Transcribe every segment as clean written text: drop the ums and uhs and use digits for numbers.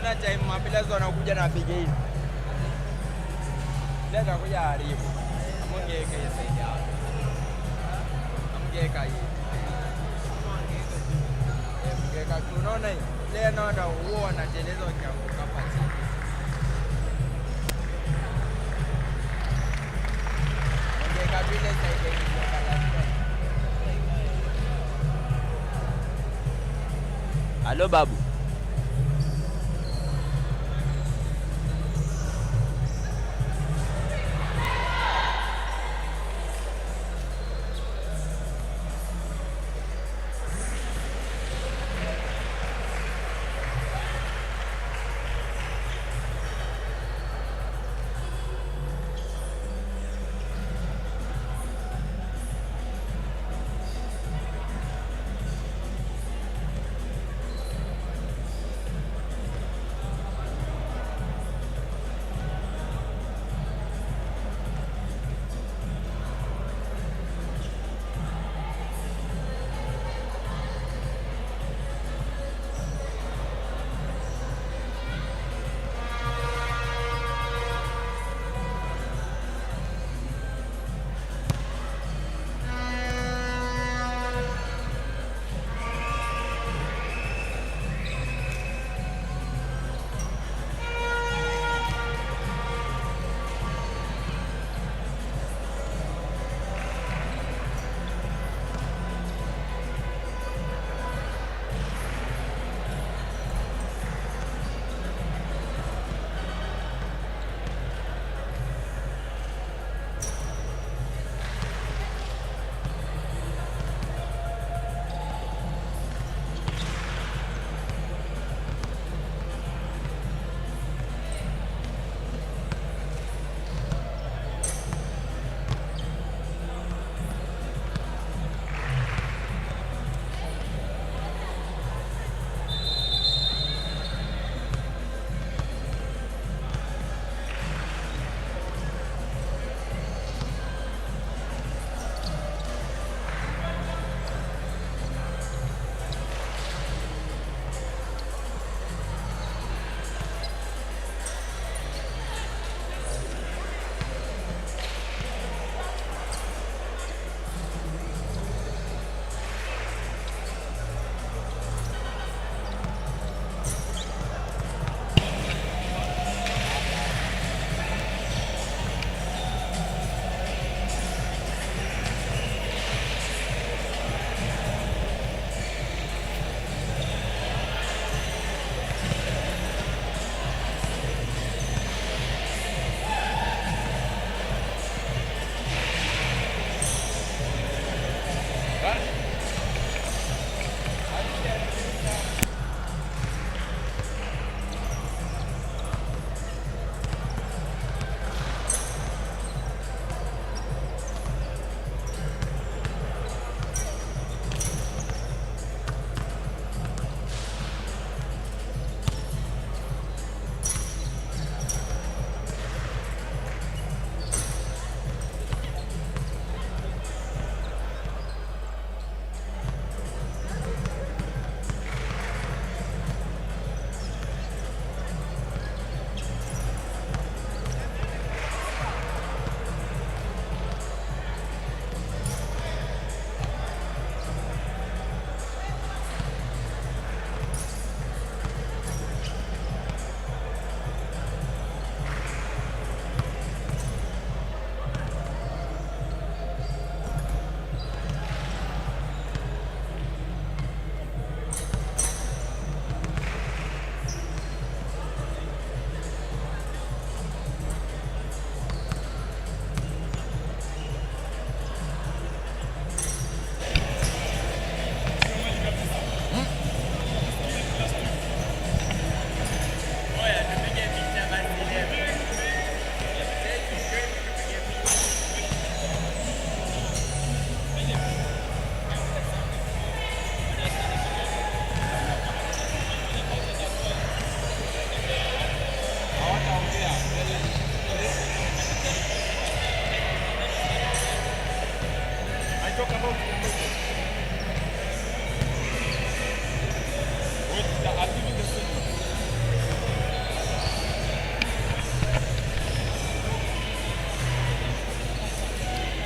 kuna time mapilas wanakuja na piga hivi. Leta kuja haribu. Amongeka hiyo yao. Amongeka hii. Amongeka tunaona hii. Leo naona huo wanateleza wakianguka hapa chini. Amongeka vile side hiyo kala. Halo babu.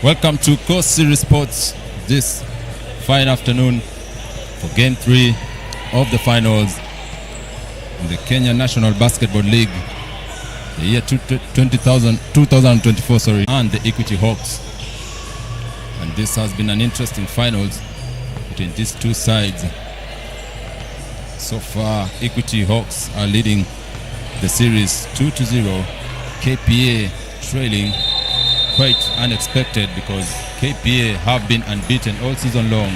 Welcome to Coast Series Sports this fine afternoon for Game 3 of the finals in the Kenya National Basketball League, the year 2024, and the Equity Hawks. And this has been an interesting finals between these two sides. So far, Equity Hawks are leading the series 2-0. KPA trailing, quite unexpected because KPA have been unbeaten all season long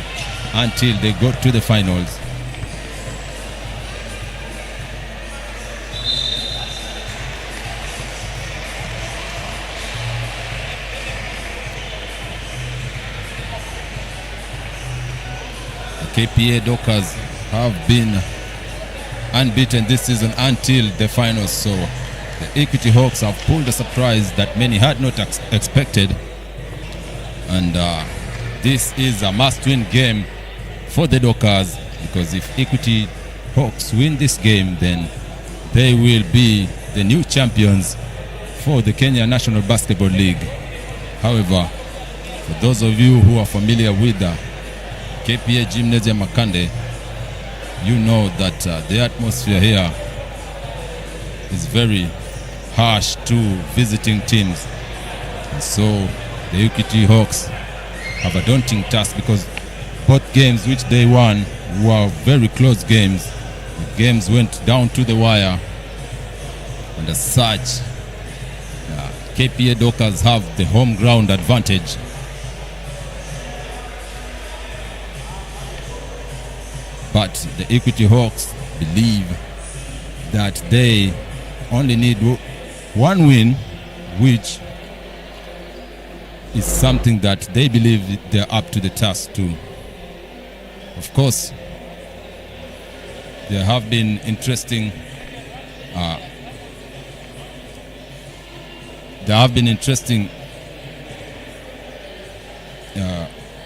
until they got to the finals. The KPA Dockers have been unbeaten this season until the finals, so the Equity Hawks have pulled a surprise that many had not expected, and this is a must-win game for the Dockers, because if Equity Hawks win this game, then they will be the new champions for the Kenya National Basketball League. However, for those of you who are familiar with the KPA Gymnasium Makande, you know that the atmosphere here is very harsh to visiting teams, and so the Equity Hawks have a daunting task, because both games which they won were very close games. The games went down to the wire, and as such, KPA Dockers have the home ground advantage. But the Equity Hawks believe that they only need one win, which is something that they believe they're up to the task too. Of course, there have been interesting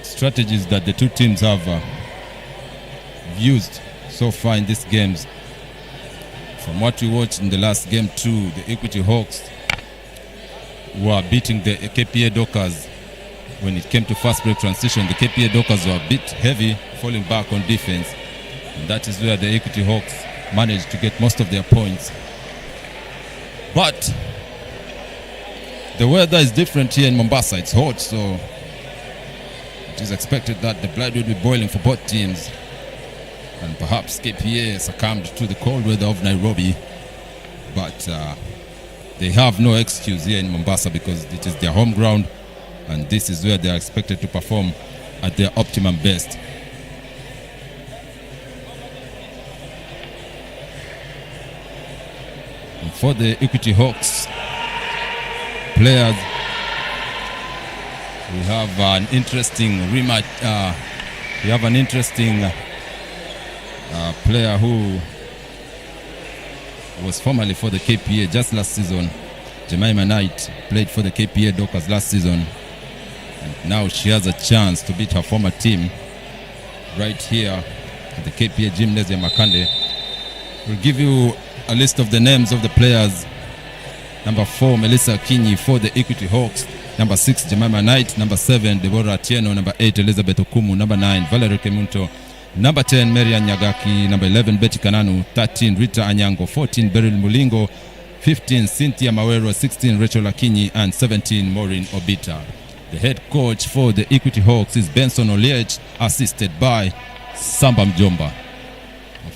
strategies that the two teams have used so far in these games. From what we watched in the last game too, the Equity Hawks were beating the KPA Dockers when it came to fast break transition. The KPA Dockers were a bit heavy, falling back on defense, and that is where the Equity Hawks managed to get most of their points. But the weather is different here in Mombasa. It's hot, so it is expected that the blood will be boiling for both teams. And perhaps KPA succumbed to the cold weather of Nairobi, but they have no excuse here in Mombasa, because it is their home ground, and this is where they are expected to perform at their optimum best. And for the Equity Hawks players, we have an interesting rematch. We have an interesting player who was formerly for the KPA just last season. Jemima Knight played for the KPA Dockers last season, and now she has a chance to beat her former team right here at the KPA Gymnasium Makande. We'll give you a list of the names of the players. Number 4, Melissa Akinyi for the Equity Hawks. Number 6, Jemima Knight. Number 7, Deborah Atieno. Number 8, Elizabeth Okumu. Number 9, Valerie Kemunto. Number 10, Marian Nyagaki. Number 11, Betty Kananu. 13, Rita Anyango. 14, Beryl Mulingo. 15, Cynthia Mawero. 16, Rachel Akinyi. And 17, Maureen Obita. The head coach for the Equity Hawks is Benson Oliech, assisted by Samba Mjomba.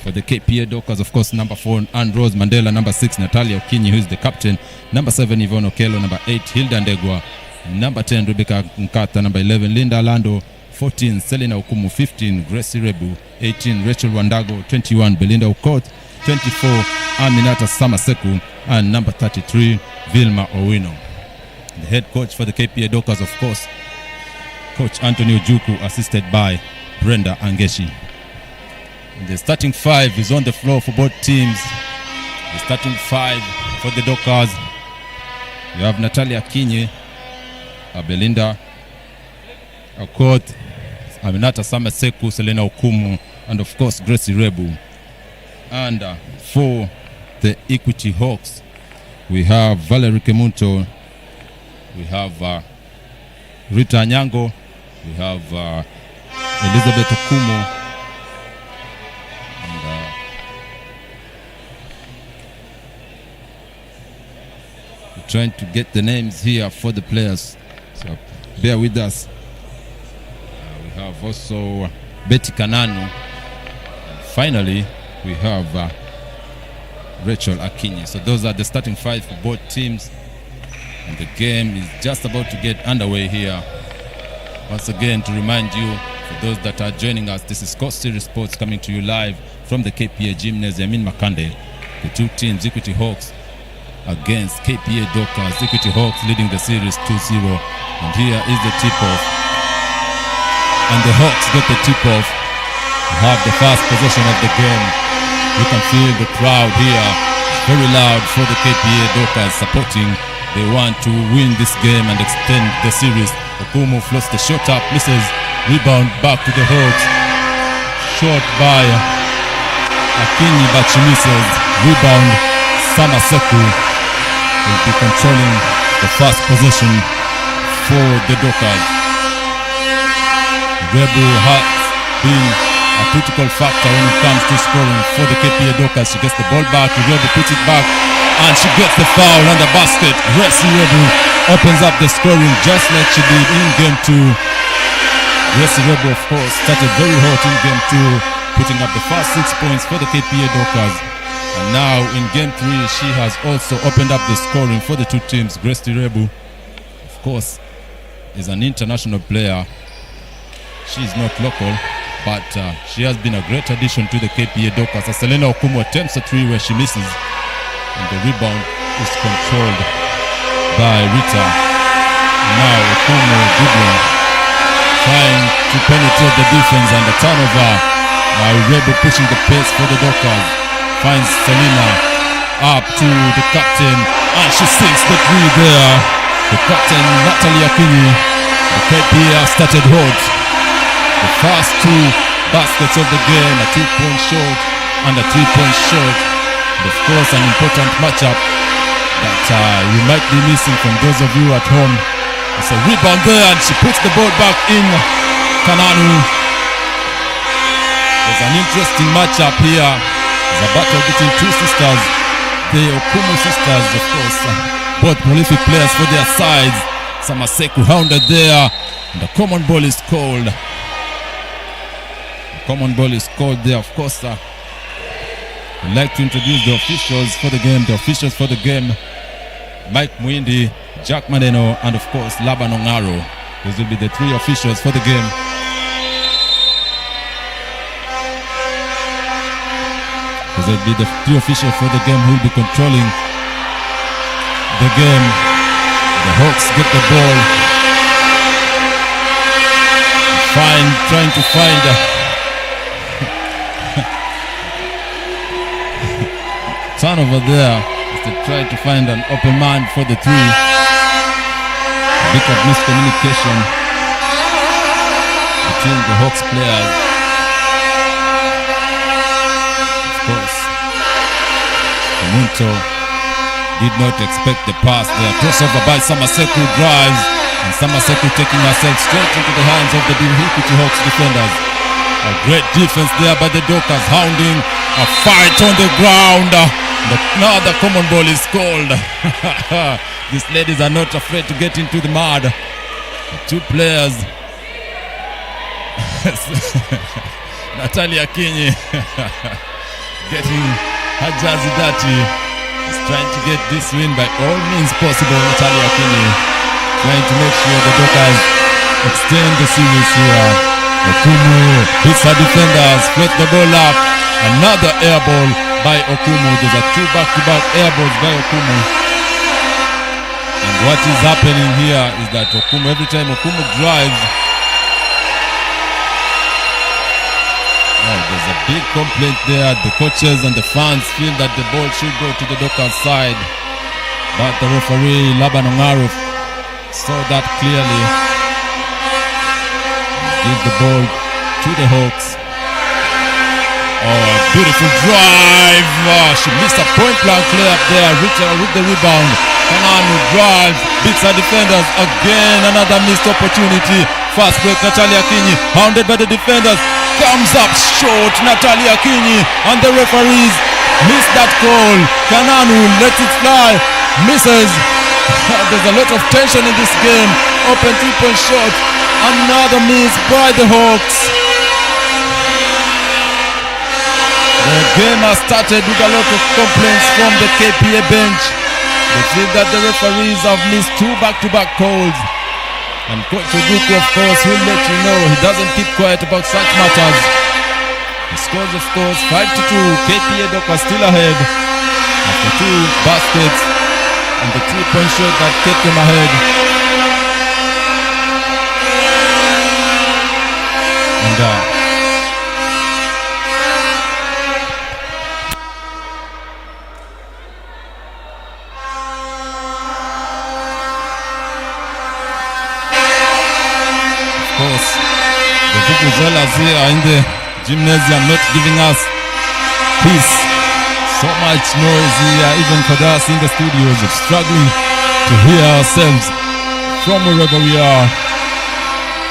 For the KPA Dockers, of course, number 4, Anne Rose Mandela. Number 6, Natalia Okinyi, who is the captain. Number 7, Yvonne Okello. Number 8, Hilda Ndegwa. Number 10, Rebecca Nkata. Number 11, Linda Lando. 14, Selena Okumu. 15, Gracie Rebu. 18, Rachel Wandago. 21, Belinda Ukot. 24, Aminata Samaseku. And number 33, Vilma Owino. The head coach for the KPA Dockers, of course, Coach Anthony Ojuku, assisted by Brenda Angeshi. The starting 5 is on the floor for both teams. The starting 5 for the Dockers: you have Natalia Akinyi, Belinda Okot, Aminata Samaseku, Selena Okumu, and of course Gracie Rebu. And for the Equity Hawks, we have Valerie Kemunto, we have Rita Anyango. We have Elizabeth Okumu. And we're trying to get the names here for the players. So bear with us. We have also Betty Kananu. And finally, we have Rachel Akinyi. So those are the starting five for both teams. And the game is just about to get underway here. Once again, to remind you, for those that are joining us, this is Coast Series Sports coming to you live from the KPA Gymnasium in Makande. The two teams, Equity Hawks against KPA Dockers. Equity Hawks leading the series 2-0. And here is the tip-off. And the Hawks get the tip-off. They have the first possession of the game. You can feel the crowd here, very loud for the KPA Dockers supporting. They want to win this game and extend the series. Okumu floats the shot up, misses, rebound back to the Hawks. Shot by Akinyi, but she misses. Rebound, Samaseku will be controlling the first possession for the Dockers. Rebu has been a critical factor when it comes to scoring for the KPA Dockers. She gets the ball back, Rebu puts it back, and she gets the foul on the basket. Gracie Rebu opens up the scoring just like she did in game 2. Gracie Rebu, of course, started very hot in game 2, putting up the first 6 points for the KPA Dockers. And now in game 3, she has also opened up the scoring for the two teams. Gracie Rebu, of course, is an international player. She is not local, but she has been a great addition to the KPA Dockers. As Selena Okumu attempts a 3 where she misses. And the rebound is controlled by Rita. Now Okumu dribbling, trying to penetrate the defense, and the turnover. Now Rebu pushing the pace for the Dockers. Finds Selena up to the captain, and she sinks the 3 there. The captain, Natalie Akinyi. The KPA started hot. The first 2 baskets of the game, a 2-point shot and a 3-point shot. And of course, an important matchup that you might be missing from those of you at home. It's a rebound there, and she puts the ball back in. Kananu. There's an interesting matchup here. There's a battle between two sisters, the Okumu sisters, of course, both prolific players for their sides. Samaseku hounded there, and the common ball is called. The common ball is called there, of course. I'd like to introduce the officials for the game. The officials for the game, Mike Mwindi, Jack Madeno, and of course Laban Ongaro. Those will be the 3 officials for the game. Those will be the 3 officials for the game who will be controlling the game. The Hawks get the ball. Trying to find turnover there. They try to find an open man for the 3. A bit of miscommunication between the Hawks players. Of course, Munto did not expect the pass there. Crossover by Samaseku, drives, and Samaseku taking herself straight into the hands of the Equity Hawks defenders. A great defense there by the Dockers, hounding a fight on the ground. Now the common ball is called. These ladies are not afraid to get into the mud. The 2 players. Natalia Akinyi getting her jersey dirty. Is trying to get this win by all means possible. Natalia Akinyi trying to make sure the Dockers extend the series here. Okumu hits her defenders, floats the ball up. Another air ball by Okumu. There's a 2 back-to-back air balls by Okumu. And what is happening here is that Okumu, every time Okumu drives, there's a big complaint there. The coaches and the fans feel that the ball should go to the Dockers side. But the referee, Laban Ongaro, saw that clearly. Gives the ball to the Hawks. Beautiful drive. She missed a point blank play up there. Richard with the rebound. Kananu drives, beats our defenders. Again, another missed opportunity. Fast break, Natalia Akinyi, hounded by the defenders. Comes up short, Natalia Akinyi, and the referees miss that call. Kananu lets it fly, misses. There's a lot of tension in this game. Open 3-point shot. Another miss by the Hawks. The game has started with a lot of complaints from the KPA bench. They feel that the referees have missed 2 back-to-back calls. And Coach Oduku, of course, will let you know he doesn't keep quiet about such matters. The scores, of course, 5-2. KPA Dockers still ahead after 2 baskets and the 3-point shot that kept them ahead. And of course, the Vuvuzelas here in the gymnasium not giving us peace. So much noise here, even for us in the studios, struggling to hear ourselves from wherever we are.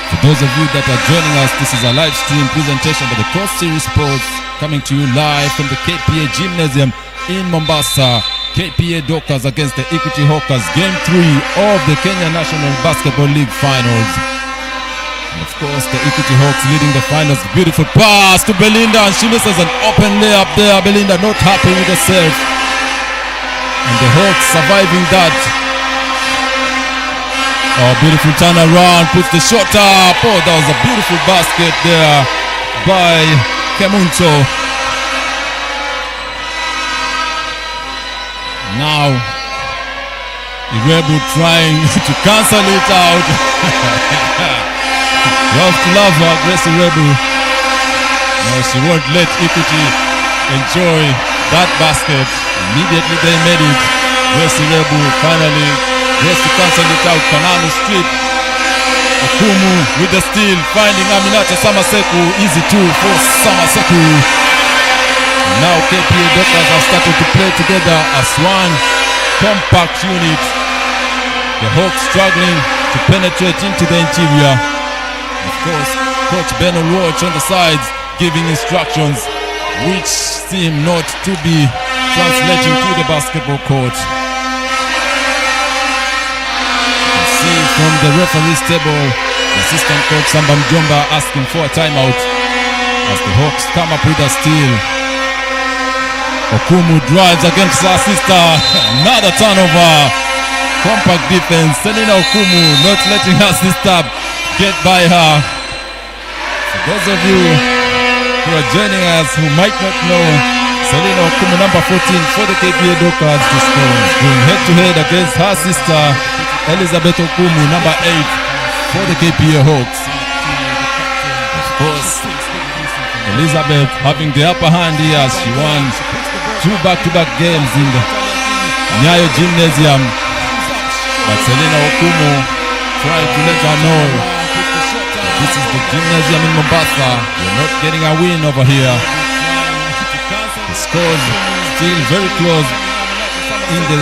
For those of you that are joining us, this is a live stream presentation by the Cross Series Sports, coming to you live from the KPA Gymnasium in Mombasa. KPA Dockers against the Equity Hawkers, Game 3 of the Kenya National Basketball League Finals. And of course, the Equity Hawks leading the finals. Beautiful pass to Belinda, and she misses an open layup there. Belinda not happy with herself. And the Hawks surviving that. Oh, beautiful turnaround, puts the shot up. Oh, that was a beautiful basket there by Kemunto. Now, Irebu trying to cancel it out. Love to love her, Gracie Irebu. No, she won't let Equity enjoy that basket. Immediately they made it. Gracie Irebu finally goes to cancel it out. Kananu strip. Okumu with the steal, finding Aminata Samaseku. Easy 2 for Samaseku. Now KPA Dockers have started to play together as one compact unit. The Hawks struggling to penetrate into the interior. Of course, Coach Ben will watch on the sides, giving instructions which seem not to be translating to the basketball court. You can see from the referee's table, the assistant coach Samba Mjomba asking for a timeout as the Hawks come up with a steal. Okumu drives against her sister. Another turnover. Compact defense. Selina Okumu not letting her sister get by her. For those of you who are joining us who might not know, Selina Okumu, number 14 for the KPA Dockers, to score, going head-to-head against her sister Elizabeth Okumu, number 8 for the KPA Hawks. Of course, Elizabeth having the upper hand here as she won 2 back-to-back games in the Nyayo Gymnasium. But Selina Okumu tried to let her know this is the gymnasium in Mombasa. We're not getting a win over here. The scores still very close in the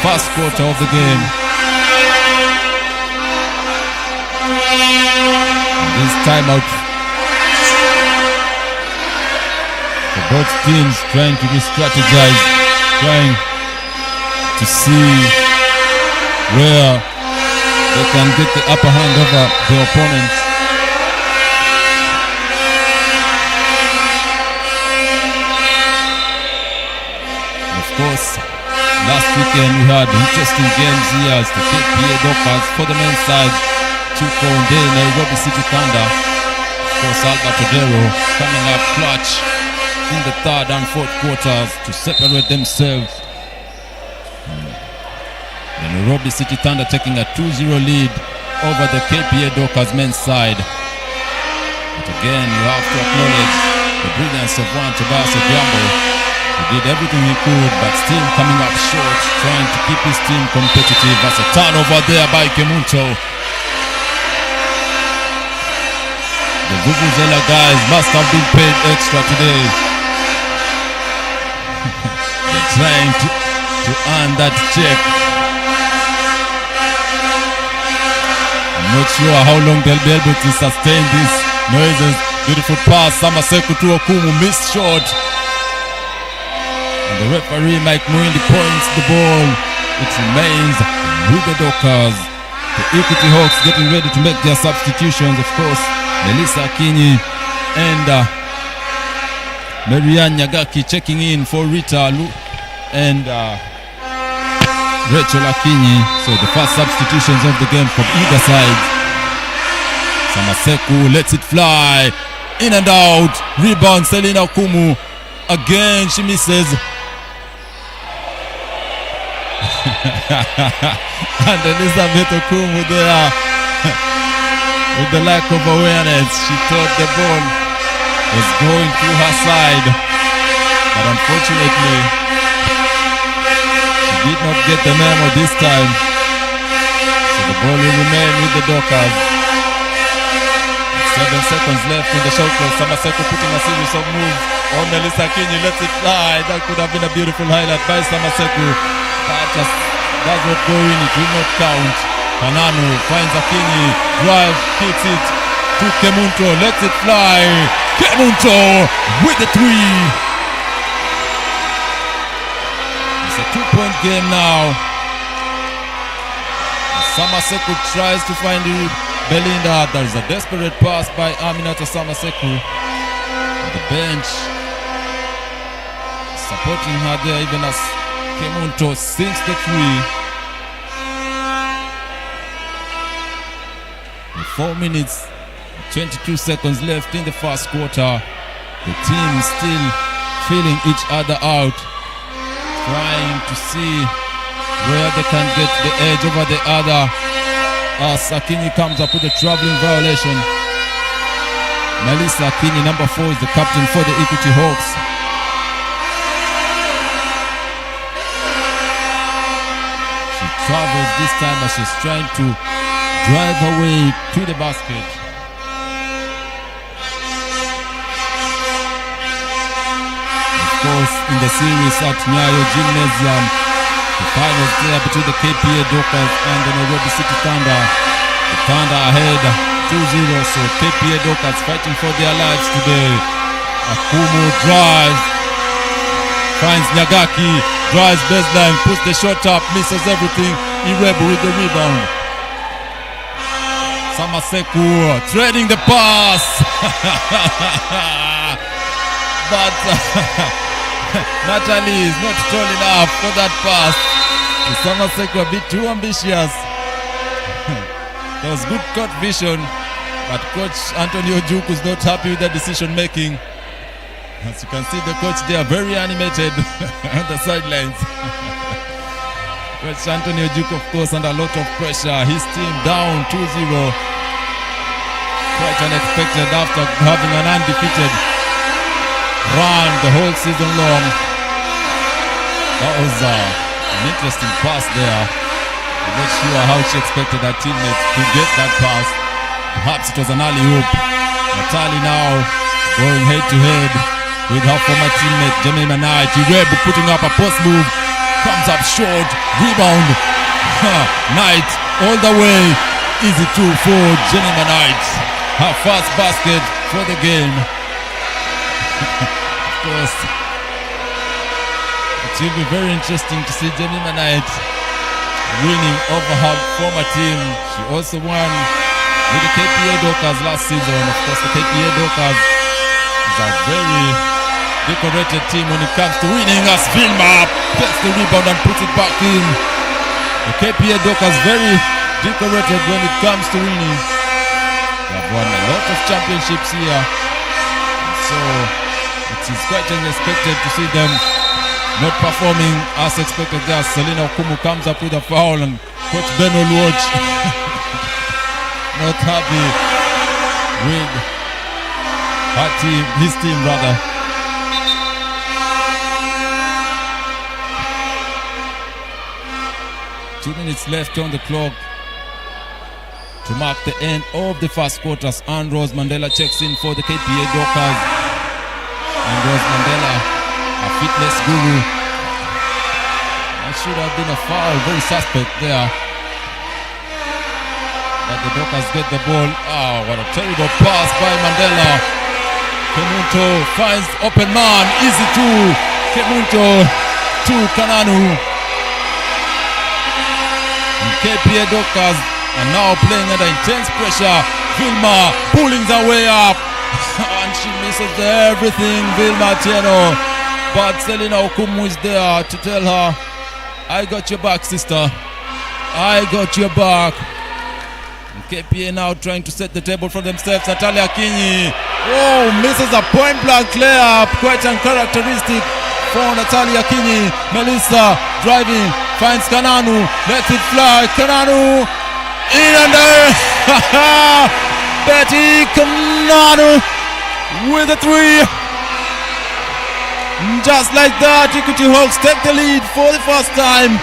first quarter of the game. And this timeout for both teams trying to re-strategize, trying to see where they can get the upper hand over their opponents. Of course, last weekend we had interesting games here as the KPA Dockers for the men's side took on the Nairobi City Thunder. Of course, Albert Odero coming up clutch in the third and fourth quarters to separate themselves. The Nairobi City Thunder taking a 2-0 lead over the KPA Dockers men's side. But again, you have to acknowledge the brilliance of one Tobias Obiambo. He did everything he could, but still coming up short, trying to keep his team competitive. That's a turnover there by Kemunto. The Vuvuzela guys must have been paid extra today. They're trying to earn that check. Not sure how long they'll be able to sustain these noises. Beautiful pass. Samaseku to Okumu. Missed shot. And the referee, Mike Muindi, points the ball. It remains with the Dockers. The Equity Hawks getting ready to make their substitutions, of course. Melissa Akinyi and Marianne Nyagaki checking in for Rita and Rachel Akinyi. So the first substitutions of the game from either side. Samaseku lets it fly. In and out. Rebound, Selina Okumu. Again, she misses. And Elizabeth Okumu there with the lack of awareness. She thought the ball was going through her side, but unfortunately she did not get the memo this time. So the ball will remain with the Dockers. 7 seconds left in the shot clock. Samaseku putting a series of moves on Melissa Akinyi. Lets it fly. That could have been a beautiful highlight by Samaseku. That just does not go in. It will not count. Kananu finds Akinyi. Drive, hits it to Kemunto. Lets it fly. Kemunto with the 3. It's a 2-point game now. Samaseku tries to find Belinda. There is a desperate pass by Aminata Samaseku. The bench supporting her there, even as Kemunto sinks the 3. 4 minutes, 22 seconds left in the first quarter. The team still feeling each other out, trying to see where they can get the edge over the other. As Akinyi comes up with a traveling violation. Melissa Akinyi, number 4, is the captain for the Equity Hawks. She travels this time as she's trying to drive her way to the basket. Of course, in the series at Nyayo Gymnasium, the finals there between the KPA Dockers and the Nairobi City Thunder. The Thunder ahead 2-0, so KPA Dockers fighting for their lives today. Akumu drives, finds Nyagaki, drives baseline, puts the shot up, misses everything. Irebu with the rebound. Samaseku trading the pass. But Natalie is not tall enough for that pass. Samaseku a bit too ambitious. There was good court vision, but Coach Anthony Ojuku is not happy with the decision making. As you can see, the coach there very animated on the sidelines. Coach Anthony Ojuku, of course, under a lot of pressure. His team down 2-0. Quite unexpected after having an undefeated run the whole season long. That was an interesting pass there. I'm not sure how she expected her teammates to get that pass. Perhaps it was an alley-oop. Natalie now going head-to-head with her former teammate Jemima Knight. Irebu putting up a post move. Comes up short. Rebound. Knight all the way. Easy 2 for Jemima Knight. Her first basket for the game. Of course, it will be very interesting to see Jemima Knight winning over her former team. She also won with the KPA Dockers last season. Of course, the KPA Dockers is a very decorated team when it comes to winning. As Vilma gets the rebound and puts it back in. The KPA Dockers very decorated when it comes to winning. They have won a lot of championships here, and so it is quite unexpected to see them not performing as expected there. Selina Okumu comes up with a foul, and Coach Ben Oluoch not happy with her team, his team rather. Two minutes left on the clock to mark the end of the first quarter. And Rose Mandela checks in for the KPA Dockers. And Rose Mandela, a fitness guru. That should have been a foul, very suspect there. But But the Dockers get the ball. Oh, what a terrible pass by Mandela. Kemunto finds open man. Easy to Kemunto to Kananu. And KPA Dockers are now playing under intense pressure. Vilma pulling her way up. And she misses everything, Vilma Tieno. But Selina Okumu is there to tell her, I got your back, sister. I got your back. And KPA now trying to set the table for themselves. Natalia Akinyi. Oh, misses a point blank layup. Quite uncharacteristic for Natalia Akinyi. Melissa driving, finds Kananu. Lets it fly. Kananu in and there. Betty Kananu with a three. Just like that, Equity Hawks take the lead for the first time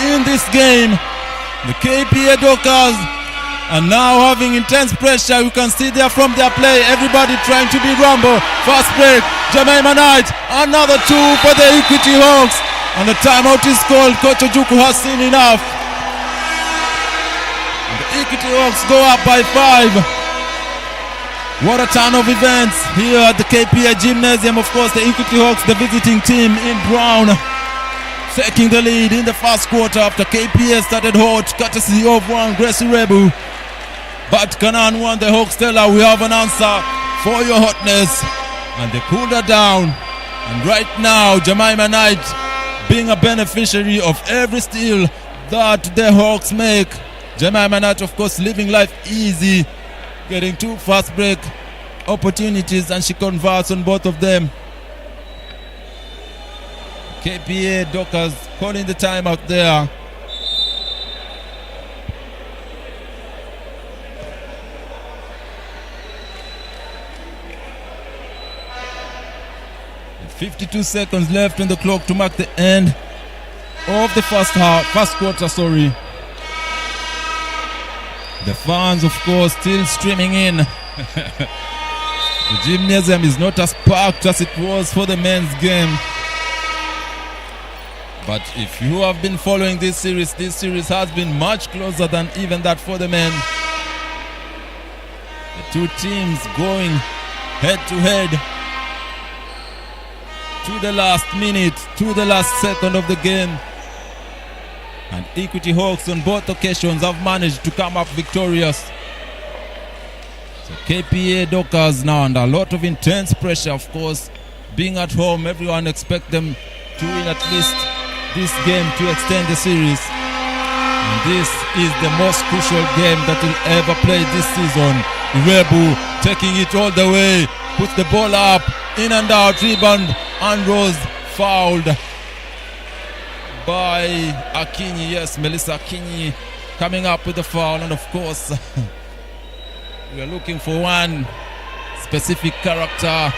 in this game. The KPA Dockers are now having intense pressure. You can see there from their play, everybody trying to be Rambo. Fast break, Jemima Knight, another two for the Equity Hawks. And the timeout is called. Coach Ojuku has seen enough. And the Equity Hawks go up by 5. What a turn of events here at the KPA Gymnasium. Of course, the Equity Hawks, the visiting team in brown, taking the lead in the first quarter after KPA started hot, courtesy of one Gracie Rebu. But Kanan won the Hawks. Tell her we have an answer for your hotness. And they cooled her down. And right now, Jemima Knight being a beneficiary of every steal that the Hawks make. Jemima Knight, of course, living life easy, getting 2 fast break opportunities, and she converts on both of them. KPA Dockers calling the time out there. And 52 seconds left on the clock to mark the end of the first quarter, sorry. The fans, of course, still streaming in. The gymnasium is not as packed as it was for the men's game. But if you have been following this series has been much closer than even that for the men. The two teams going head to head to the last minute, to the last second of the game. And Equity Hawks on both occasions have managed to come up victorious. So KPA Dockers now under a lot of intense pressure, of course. Being at home, everyone expects them to win at least this game to extend the series. And this is the most crucial game that will ever play this season. Rebu taking it all the way, puts the ball up, in and out, rebound, and Rose fouled by Akinyi. Yes, Melissa Akinyi coming up with the foul. And of course, we are looking for one specific character.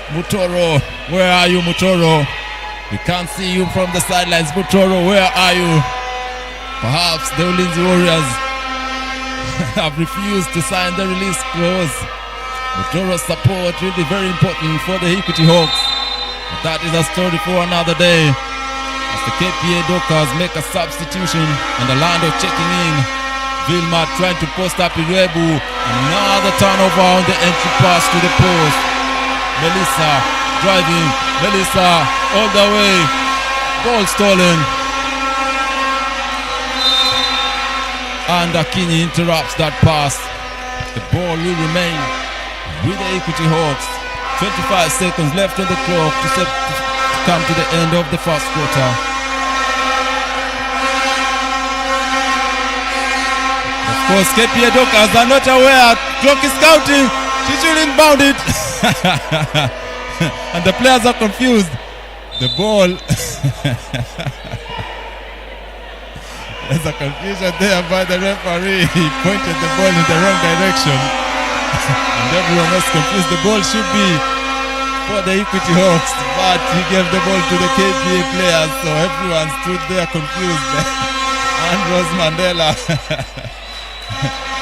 Mutoro, where are you, Mutoro? We can't see you from the sidelines. Mutoro, where are you? Perhaps the Ulinzi Warriors have refused to sign the release clause. Mutoro's support will be very important for the Equity Hawks. But that is a story for another day. As the KPA Dockers make a substitution and Orlando checking in. Vilma trying to post up Irebu. Another turnover on the entry pass to the post. Melissa driving. Melissa all the way. Ball stolen. And Akinyi interrupts that pass. The ball will remain with the Equity Hawks. 25 seconds left on the clock to come to the end of the first quarter. Of course, KPA Dockers are not aware. Clock is counting. She shouldn't bound it. And the players are confused. The ball. There's a confusion there by the referee. He pointed the ball in the wrong direction. And everyone else confused. The ball should be for the Equity Hawks, but he gave the ball to the KPA players, so everyone stood there confused. And Rose Mandela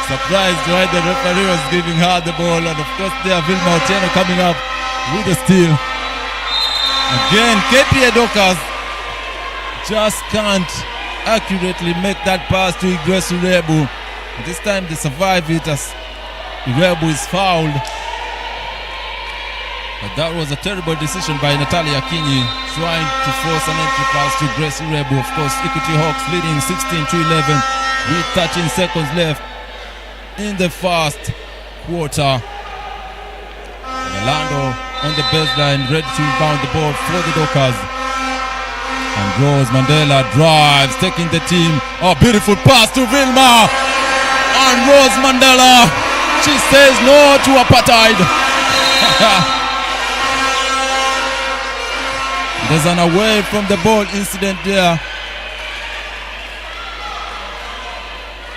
surprised why the referee was giving her the ball. And of course there Vilma Otieno coming up with a steal. Again, KPA Dockers just can't accurately make that pass to Igresu Rebu. This time they survive it as Irebu is fouled. But that was a terrible decision by Natalia Akinyi, trying to force an entry pass to Grace Irebu. Of course, Equity Hawks leading 16-11 with 13 seconds left in the first quarter. Orlando on the baseline, ready to rebound the ball for the Dockers. And Rose Mandela drives, taking the team. Oh, beautiful pass to Vilma. And Rose Mandela, she says no to apartheid. There's an away from the ball incident there.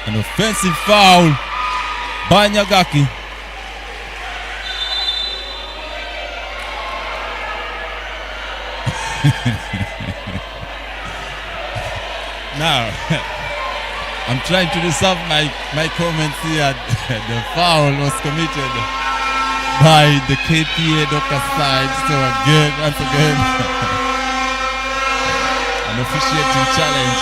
An offensive foul by Nyagaki. Now, I'm trying to reserve my comments here. The foul was committed by the KPA Dockers side. So again, once again, an officiating challenge.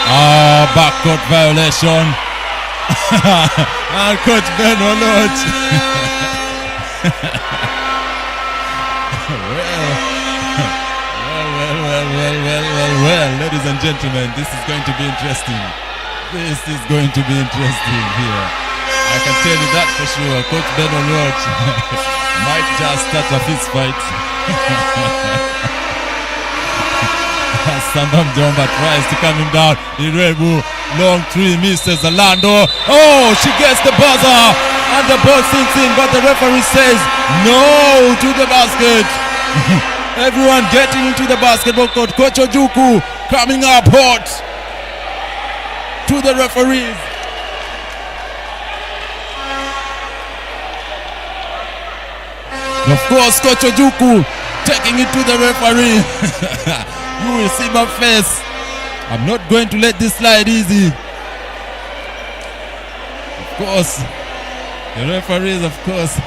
Oh, backcourt violation. And Coach Ben Olot. Well, ladies and gentlemen, this is going to be interesting. This is going to be interesting here. I can tell you that for sure. Coach Ben Olot might just start a fist fight. Sandam Jomba tries to calm him down. Irebu, long three, misses Orlando. Oh, she gets the buzzer and the ball sinks in, but the referee says no to the basket. Everyone getting into the basketball court. Coach Ojuku coming up hot to the referees. Of course, Coach Ojuku taking it to the referee. You will see my face. I'm not going to let this slide easy. Of course, the referees, of course.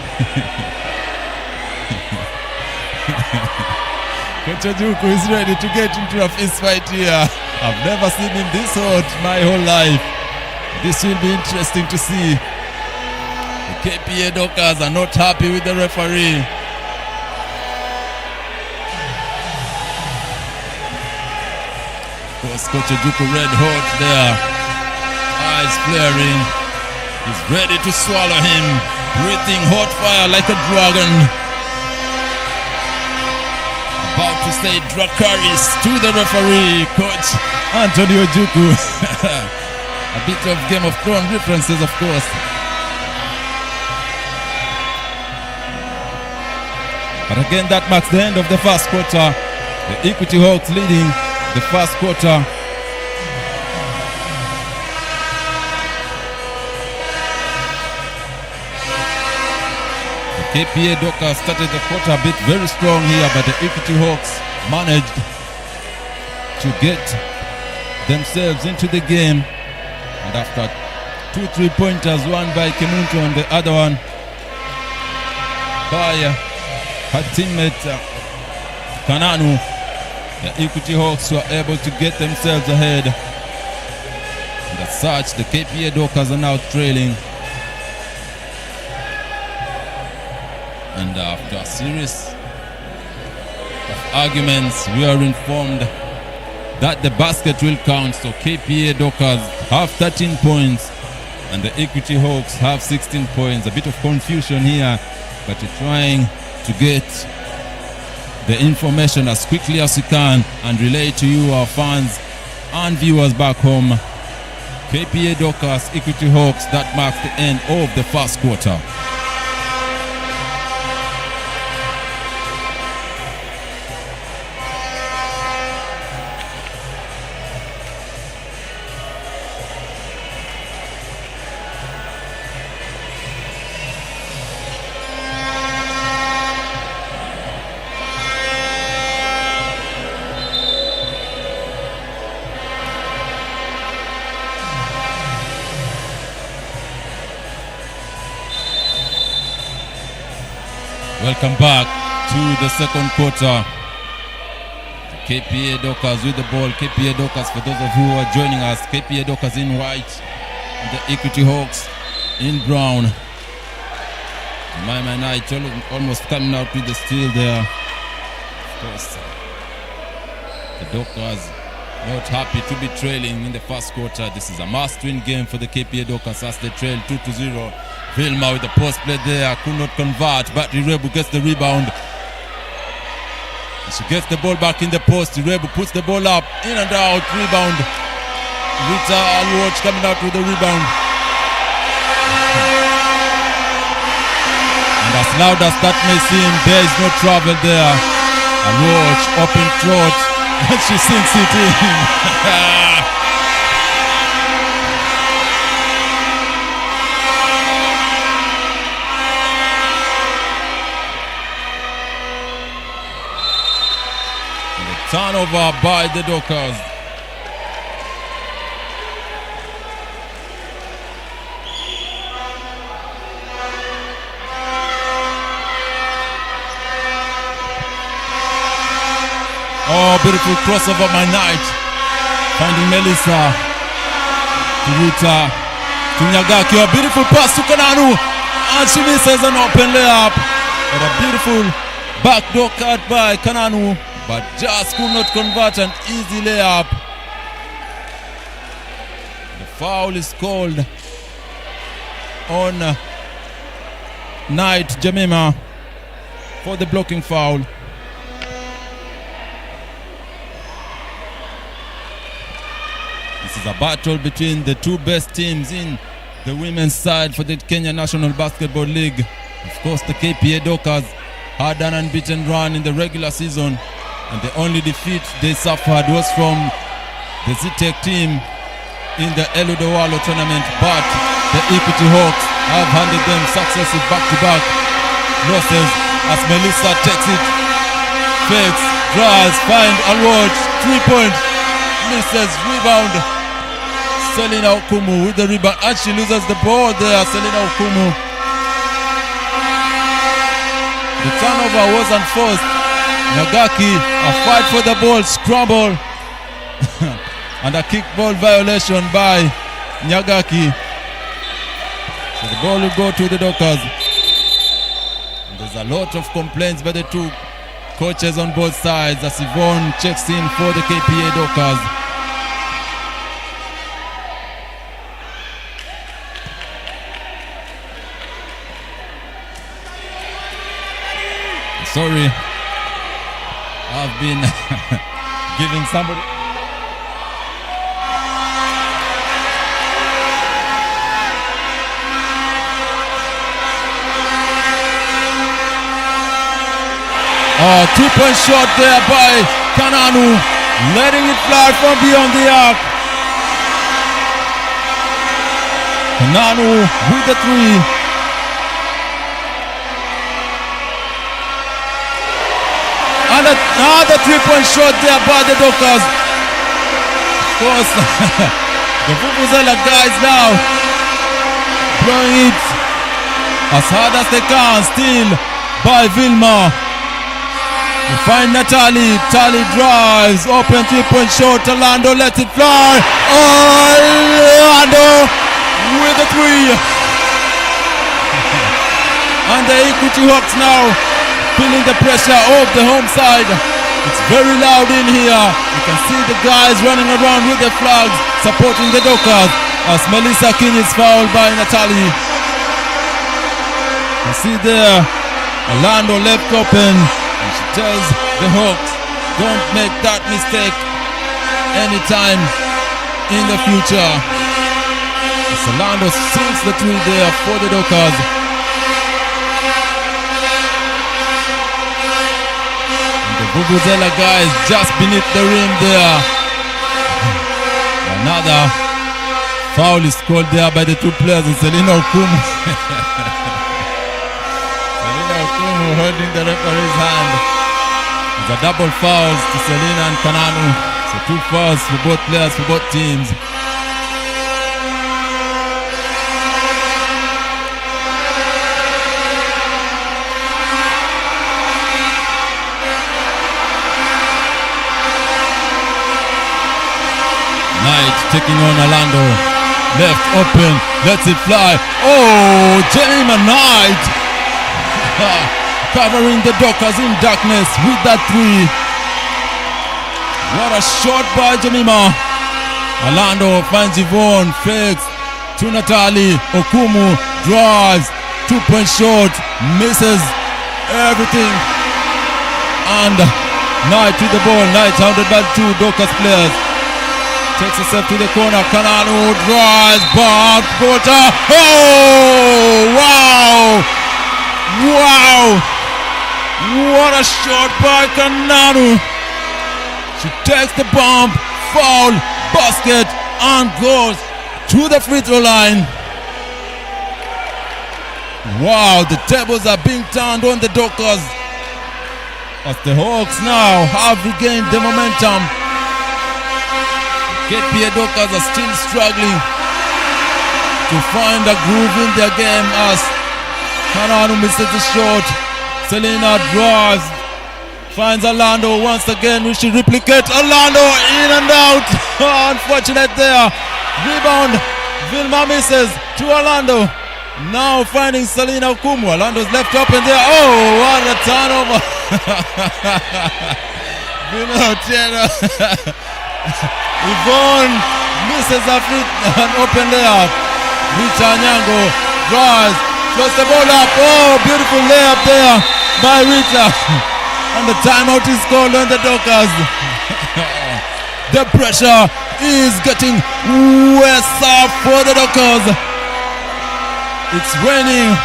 Coach Ojuku is ready to get into a fist fight here. I've never seen him this hot my whole life. This will be interesting to see. The KPA Dockers are not happy with the referee. Of course, Coach Ojuku red hot there. Eyes flaring. He's ready to swallow him. Breathing hot fire like a dragon. About to say Dracarys to the referee, Coach Anthony Ojuku. A bit of Game of Thrones references, of course. But again, that marks the end of the first quarter. The Equity Hawks leading the first quarter. The KPA Dockers started the quarter a bit very strong here, but the Equity Hawks managed to get themselves into the game. And after 2 3-pointers, one by Kemunto and the other one by her teammate Kananu, the Equity Hawks were able to get themselves ahead. And as such, the KPA Dockers are now trailing. And after a series of arguments, we are informed that the basket will count. So KPA Dockers have 13 points and the Equity Hawks have 16 points. A bit of confusion here, but we're trying to get the information as quickly as we can and relay to you, our fans and viewers back home. KPA Dockers, Equity Hawks, that marks the end of the first quarter. Welcome back to the second quarter. KPA Dockers with the ball. KPA Dockers, for those of you who are joining us, KPA Dockers in white, and the Equity Hawks in brown. My Knight almost coming out with the steal there. Of course, the Dockers not happy to be trailing in the first quarter. This is a must-win game for the KPA Dockers as they trail 2-0. Vilma with the post play there, could not convert, but Irebu gets the rebound. She gets the ball back in the post. Irebu puts the ball up, in and out, rebound. Rita Alwatch coming out with the rebound. And as loud as that may seem, there is no travel there. Alwatch, open throat, and she sinks it in. Turnover by the Dockers. Oh, beautiful crossover by Knight. Finding Melissa. To Rita. To Nyagaki. A beautiful pass to Kananu. And she misses an open layup. But a beautiful backdoor cut by Kananu. But just could not convert an easy layup. The foul is called on Knight Jemima for the blocking foul. This is a battle between the two best teams in the women's side for the Kenya National Basketball League. Of course, the KPA Dockers had an unbeaten run in the regular season, and the only defeat they suffered was from the ZTEC team in the Eludowalo tournament. But the Equity Hawks have handed them successive back-to-back losses as Melissa takes it, fakes, drives, find Alwatch, 3-point, misses, rebound. Selina Okumu with the rebound, and she loses the ball there. Selina Okumu. The turnover was unforced. Nyagaki, a fight for the ball, scramble, and a kick ball violation by Nyagaki. So the ball will go to the Dockers. And there's a lot of complaints by the two coaches on both sides as Yvonne checks in for the KPA Dockers. Sorry, I've been giving somebody. Oh, 2-point shot there by Kananu, letting it fly from beyond the arc. Kananu with the three. And another 3-point shot there by the Dockers. Of course, the Vuvuzela guys now blowing it as hard as they can. Still by Vilma. We find Natalie. Tali drives. Open 3-point shot. Orlando lets it fly. Orlando with the three. And the Equity Hawks now feeling the pressure of the home side. It's very loud in here. You can see the guys running around with the flags supporting the Dockers as Melissa King is fouled by Natalie. You see there, Orlando left open, and she tells the Hawks, don't make that mistake anytime in the future. As Orlando sinks the three there for the Dockers. Vuvuzela guys just beneath the rim there. Another foul is called there by the two players, and Selina Okumu. Selina Okumu holding the referee's hand. It's a double fouls to Selina and Kananu. So 2 fouls for both players, for both teams. taking on Orlando. Left open, lets it fly. Oh, Jemima Knight covering the Dockers in darkness with that three. What a shot by Jemima. Orlando finds Yvonne, fakes to Natalie. Okumu drives, 2-point shot, misses everything. And Knight with the ball. Knight hounded by two Dockers players. Takes herself to the corner. Kananu drives, back, quarter. Oh, wow! Wow! What a shot by Kananu. She takes the bump, foul, basket, and goes to the free throw line. Wow, the tables are being turned on the Dockers as the Hawks now have regained the momentum. KPA Dockers are still struggling to find a groove in their game as Kananu misses the shot. Selena drives, finds Orlando once again. We should replicate Orlando in and out. Unfortunate there. Rebound. Vilma misses to Orlando. Now finding Selena Okumu. Orlando's left open there. Oh, what a turnover. Yvonne misses a free and open layup. Rita Nyango drives, throws the ball up. Oh, beautiful layup there by Rita. And the timeout is called on the Dockers. The pressure is getting worse for the Dockers. It's raining.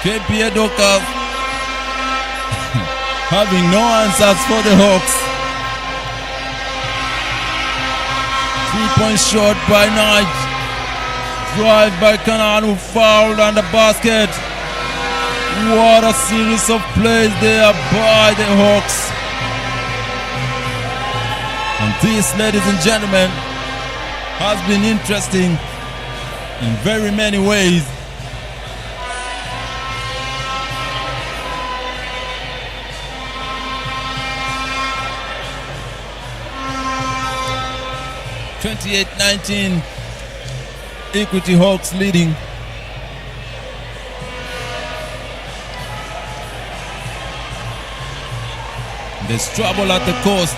KPA Dockers having no answers for the Hawks. 3-point shot by Knight. Drive by Kananu, fouled on the basket. What a series of plays there by the Hawks. And this, ladies and gentlemen, has been interesting in very many ways. (28-19), Equity Hawks leading. There's trouble at the coast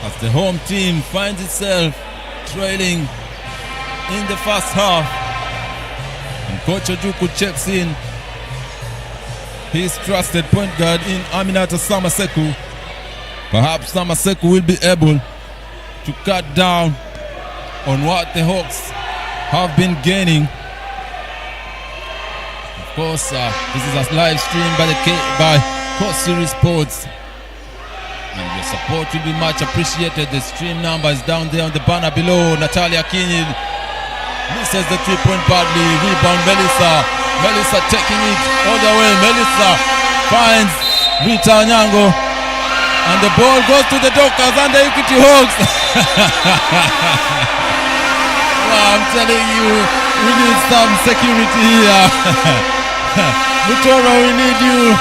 as the home team finds itself trailing in the first half. And Coach Ojuku checks in his trusted point guard in Aminata Samaseku. Perhaps Samaseku will be able to cut down on what the Hawks have been gaining. Of course, this is a live stream by Coast Series Sports, and your support will be much appreciated. The stream number is down there on the banner below. Natalia Kini misses the 3-point badly. Rebound Melissa taking it all the way. Melissa finds Rita Nyango, and the ball goes to the Dockers and the Equity Hawks. Well, I'm telling you, we need some security here. Mutoro, we need you.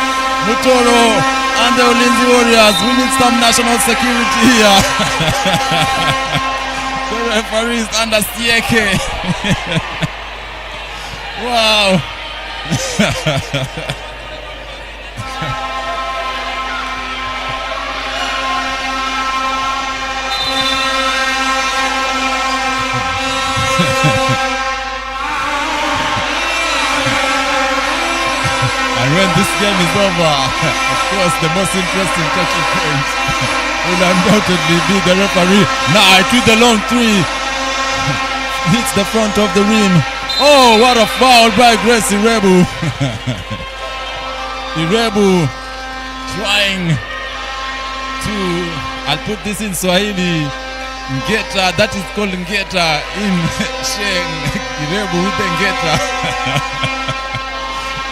Mutoro and the Ulinzi Warriors, we need some national security here. The referee is under Sieke. Wow. And when this game is over, of course, the most interesting touching point will undoubtedly be the referee. Knight with the long three. Hits the front of the rim. Oh, what a foul by Grace Irebu. Irebu trying to, I'll put this in Swahili, Ngeta, that is called Ngeta in Sheng. Irebu with the Ngeta.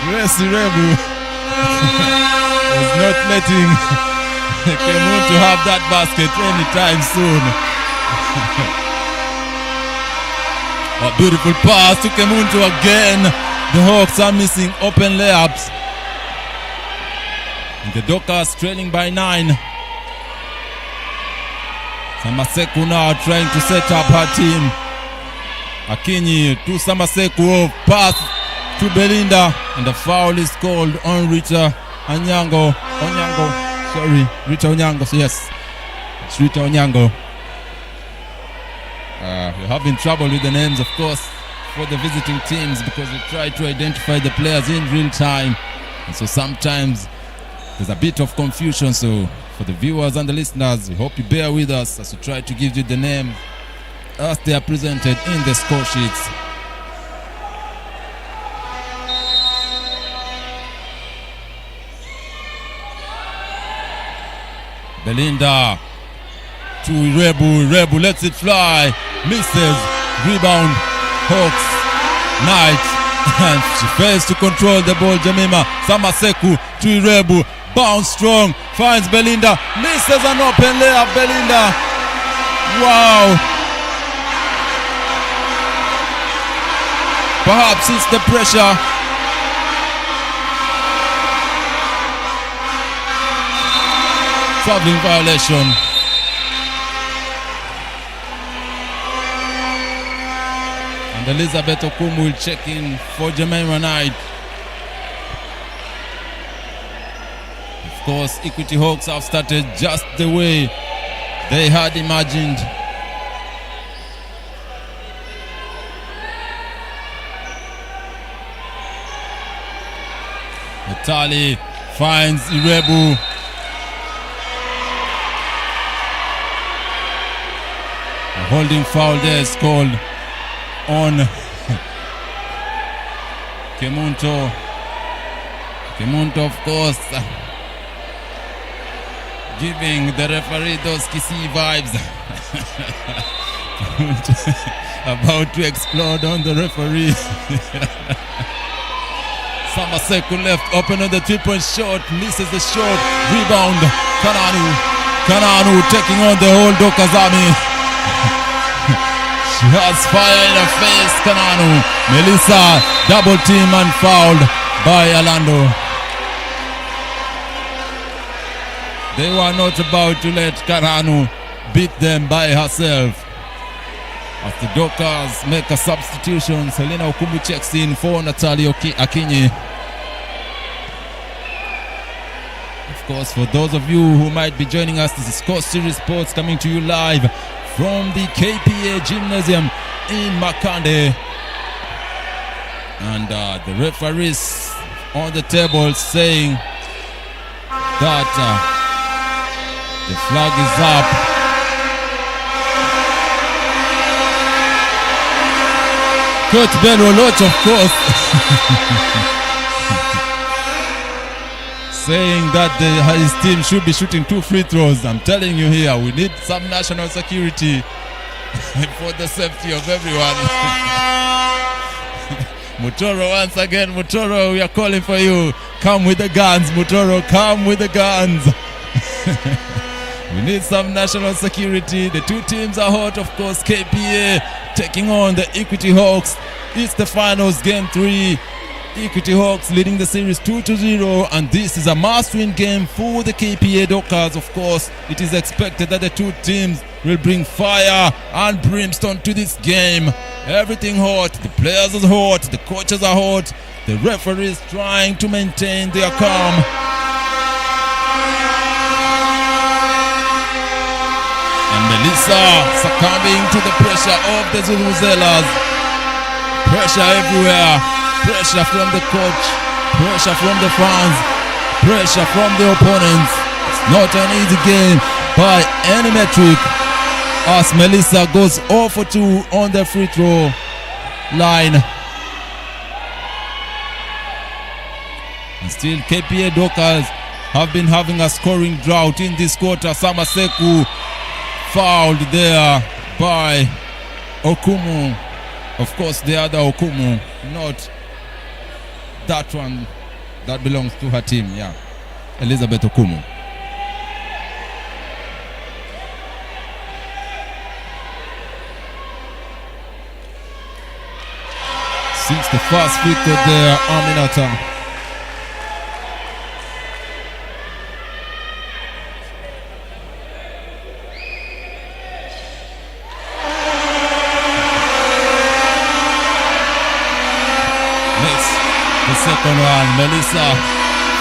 Grace Irebu was not letting Kemuntu have that basket anytime soon. A beautiful pass to Kemuntu again. The Hawks are missing open layups. And the Dockers trailing by 9. Samaseku now trying to set up her team. Akinyi to Samaseku, pass to Belinda, and the foul is called on Rita Onyango. Rita Onyango, yes. It's Rita Onyango. We're having trouble with the names, of course, for the visiting teams because we try to identify the players in real time. And so sometimes there's a bit of confusion. So for the viewers and the listeners, we hope you bear with us as we try to give you the name as they are presented in the score sheets. Belinda to Rebu lets it fly, misses, rebound, Hawks, Knight, and she fails to control the ball. Jemima Samaseku to Rebu, bounce strong, finds Belinda, misses an open layup. Belinda, wow, perhaps it's the pressure. Traveling violation. And Elizabeth Okumu will check in for Jemima Knight. Of course, Equity Hawks have started just the way they had imagined. Natali finds Irebu. A holding foul there is called on Kemunto. Kemunto, of course, giving the referee those kissy vibes. About to explode on the referee. Samaseku left open on the 3-point shot, misses the shot, rebound. Kananu taking on the whole Dockers army. She has fire in her face, Kananu. Melissa double team and fouled by Orlando. They were not about to let Kananu beat them by herself. As the Dockers make a substitution, Selena Okumu checks in for Natalie Akinyi. Of course, for those of you who might be joining us, this is Coast Series Sports coming to you live from the KPA Gymnasium in Makande. And the referees on the table saying that the flag is up. Coach Ben Roloch, of course, saying that his team should be shooting 2 free throws. I'm telling you here, we need some national security for the safety of everyone. Mutoro, once again, Mutoro, we are calling for you. Come with the guns, Mutoro, come with the guns. We need some national security. The two teams are hot, of course. KPA taking on the Equity Hawks. It's the finals, game 3. Equity Hawks leading the series 2-0, and this is a must-win game for the KPA Dockers. Of course, it is expected that the two teams will bring fire and brimstone to this game. Everything hot, the players are hot, the coaches are hot, the referees trying to maintain their calm. And Melissa succumbing to the pressure of the Zuzuzelas. Pressure everywhere. Pressure from the coach, pressure from the fans, pressure from the opponents. It's not an easy game by any metric, as Melissa goes 0 for 2 on the free throw line. And still KPA Dockers have been having a scoring drought in this quarter. Samaseku fouled there by Okumu. Of course, the other Okumu, not that one that belongs to her team, yeah. Elizabeth Okumu. Since the first free throw there, Aminata. Next, the second one, Melissa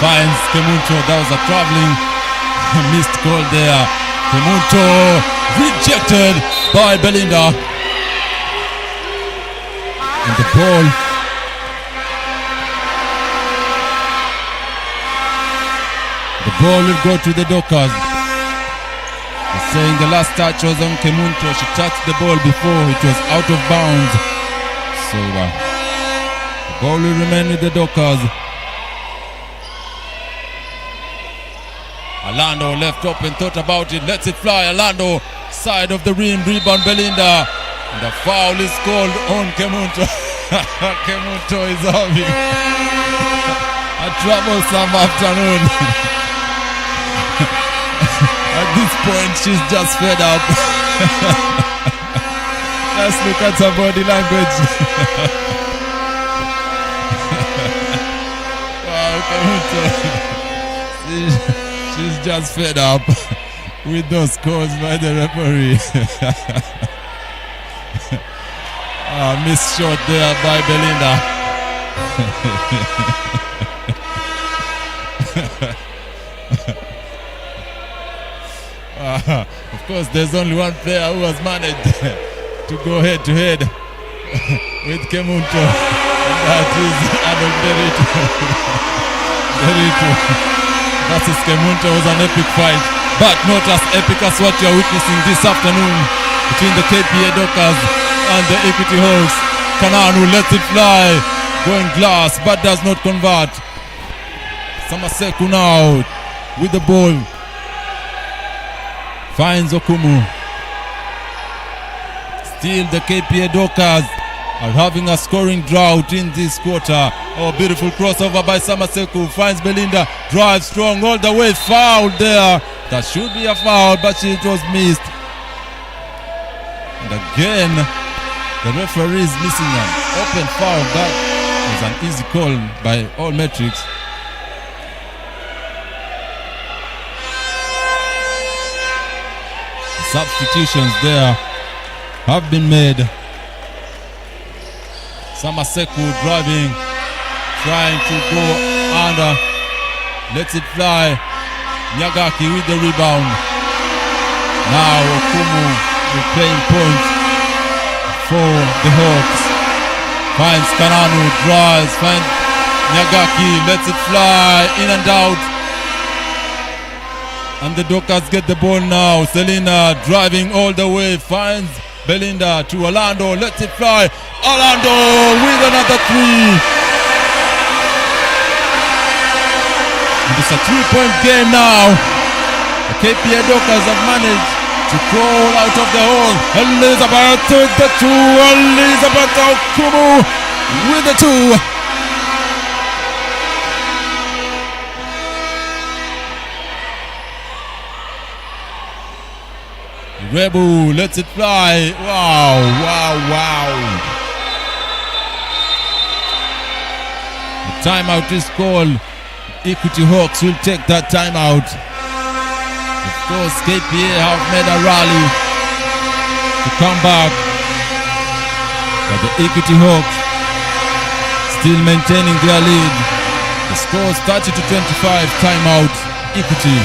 finds Kemunto. That was a traveling missed call there. Kemunto rejected by Belinda. And the ball will go to the Dockers. They're saying the last touch was on Kemunto. She touched the ball before it was out of bounds. So the ball will remain with the Dockers. Orlando left open, thought about it, lets it fly. Orlando, side of the rim, rebound Belinda. And the foul is called on Kemunto. Kemunto is having a troublesome afternoon. At this point, she's just fed up. Just look at her body language. Wow, Kemunto. She's just fed up with those calls by the referee. Missed shot there by Belinda. Of course, there's only one player who has managed to go head to head with Kemunto, and that is Adolf Derito. Versus Kemunto was an epic fight, but not as epic as what you are witnessing this afternoon between the KPA Dockers and the Equity Hawks. Kananu lets it fly, going glass, but does not convert. Samaseku now with the ball. Finds Okumu. Still the KPA Dockers are having a scoring drought in this quarter. Oh, beautiful crossover by Samaseku. Finds Belinda. Drives strong all the way. Foul there. That should be a foul, but it was missed. And again, the referee is missing an open foul. That was an easy call by all metrics. The substitutions there have been made. Samaseku driving, trying to go under, lets it fly. Nyagaki with the rebound. Now Okumu replaying points for the Hawks. Finds Kananu, drives, finds Nyagaki, lets it fly, in and out. And the Dockers get the ball now. Selena driving all the way, finds Belinda to Orlando, lets it fly. Orlando with another three. And it's a 3-point game now. The KPA Dockers have managed to crawl out of the hole. Elizabeth with the two. Elizabeth Okumu with the two. Rebu lets it fly. Wow, wow, wow. The timeout is called. Equity Hawks will take that timeout. Of course, KPA have made a rally to come back, but the Equity Hawks still maintaining their lead. The score is 30-25. Timeout, Equity.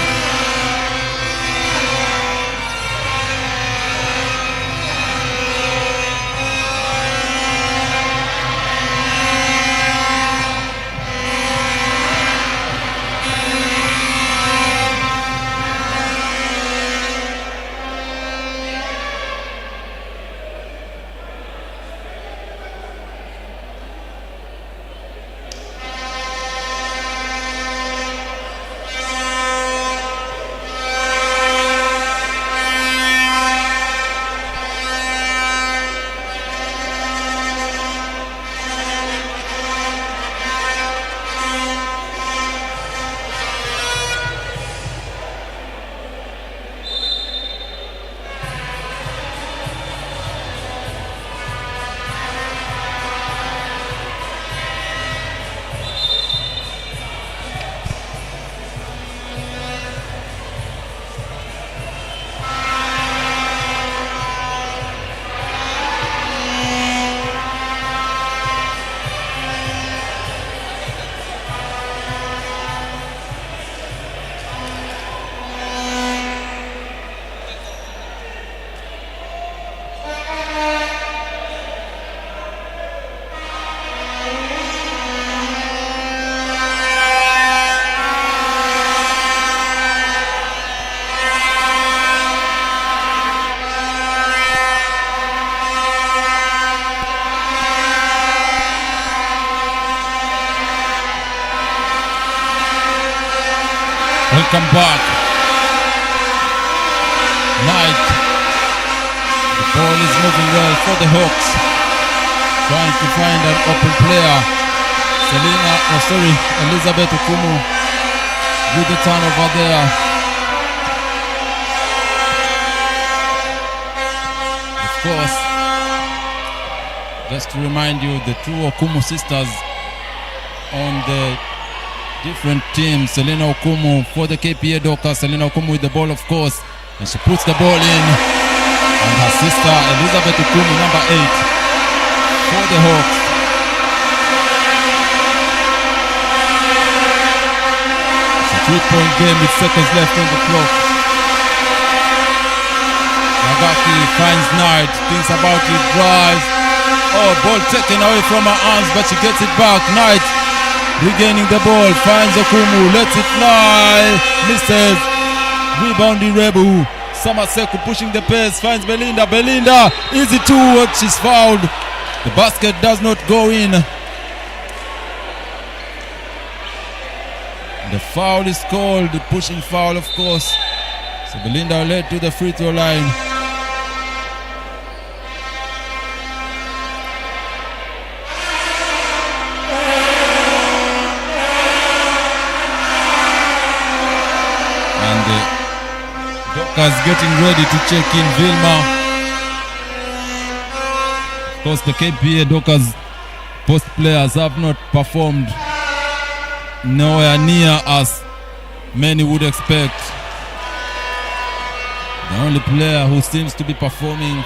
come back. Knight. The ball is moving well for the Hawks. Trying to find an open player. Elizabeth Okumu with the turnover there. Of course, just to remind you, the two Okumu sisters on the different teams. Selena Okumu for the KPA Dockers. Selena Okumu with the ball, of course, and she puts the ball in. And her sister Elizabeth Okumu, number 8, for the Hawks. It's a 3-point game with seconds left on the clock. Nagaki finds Knight, thinks about it, drives. Oh, ball taken away from her arms, but she gets it back. Knight regaining the ball, finds Okumu, lets it fly, misses. Rebounding Rebu. Samaseku pushing the pace, finds Belinda. Belinda, easy two, she's fouled. The basket does not go in. The foul is called, the pushing foul, of course. So Belinda led to the free throw line. And the Dockers getting ready to check in Vilma. Of course, the KPA Dockers post players have not performed nowhere near as many would expect. The only player who seems to be performing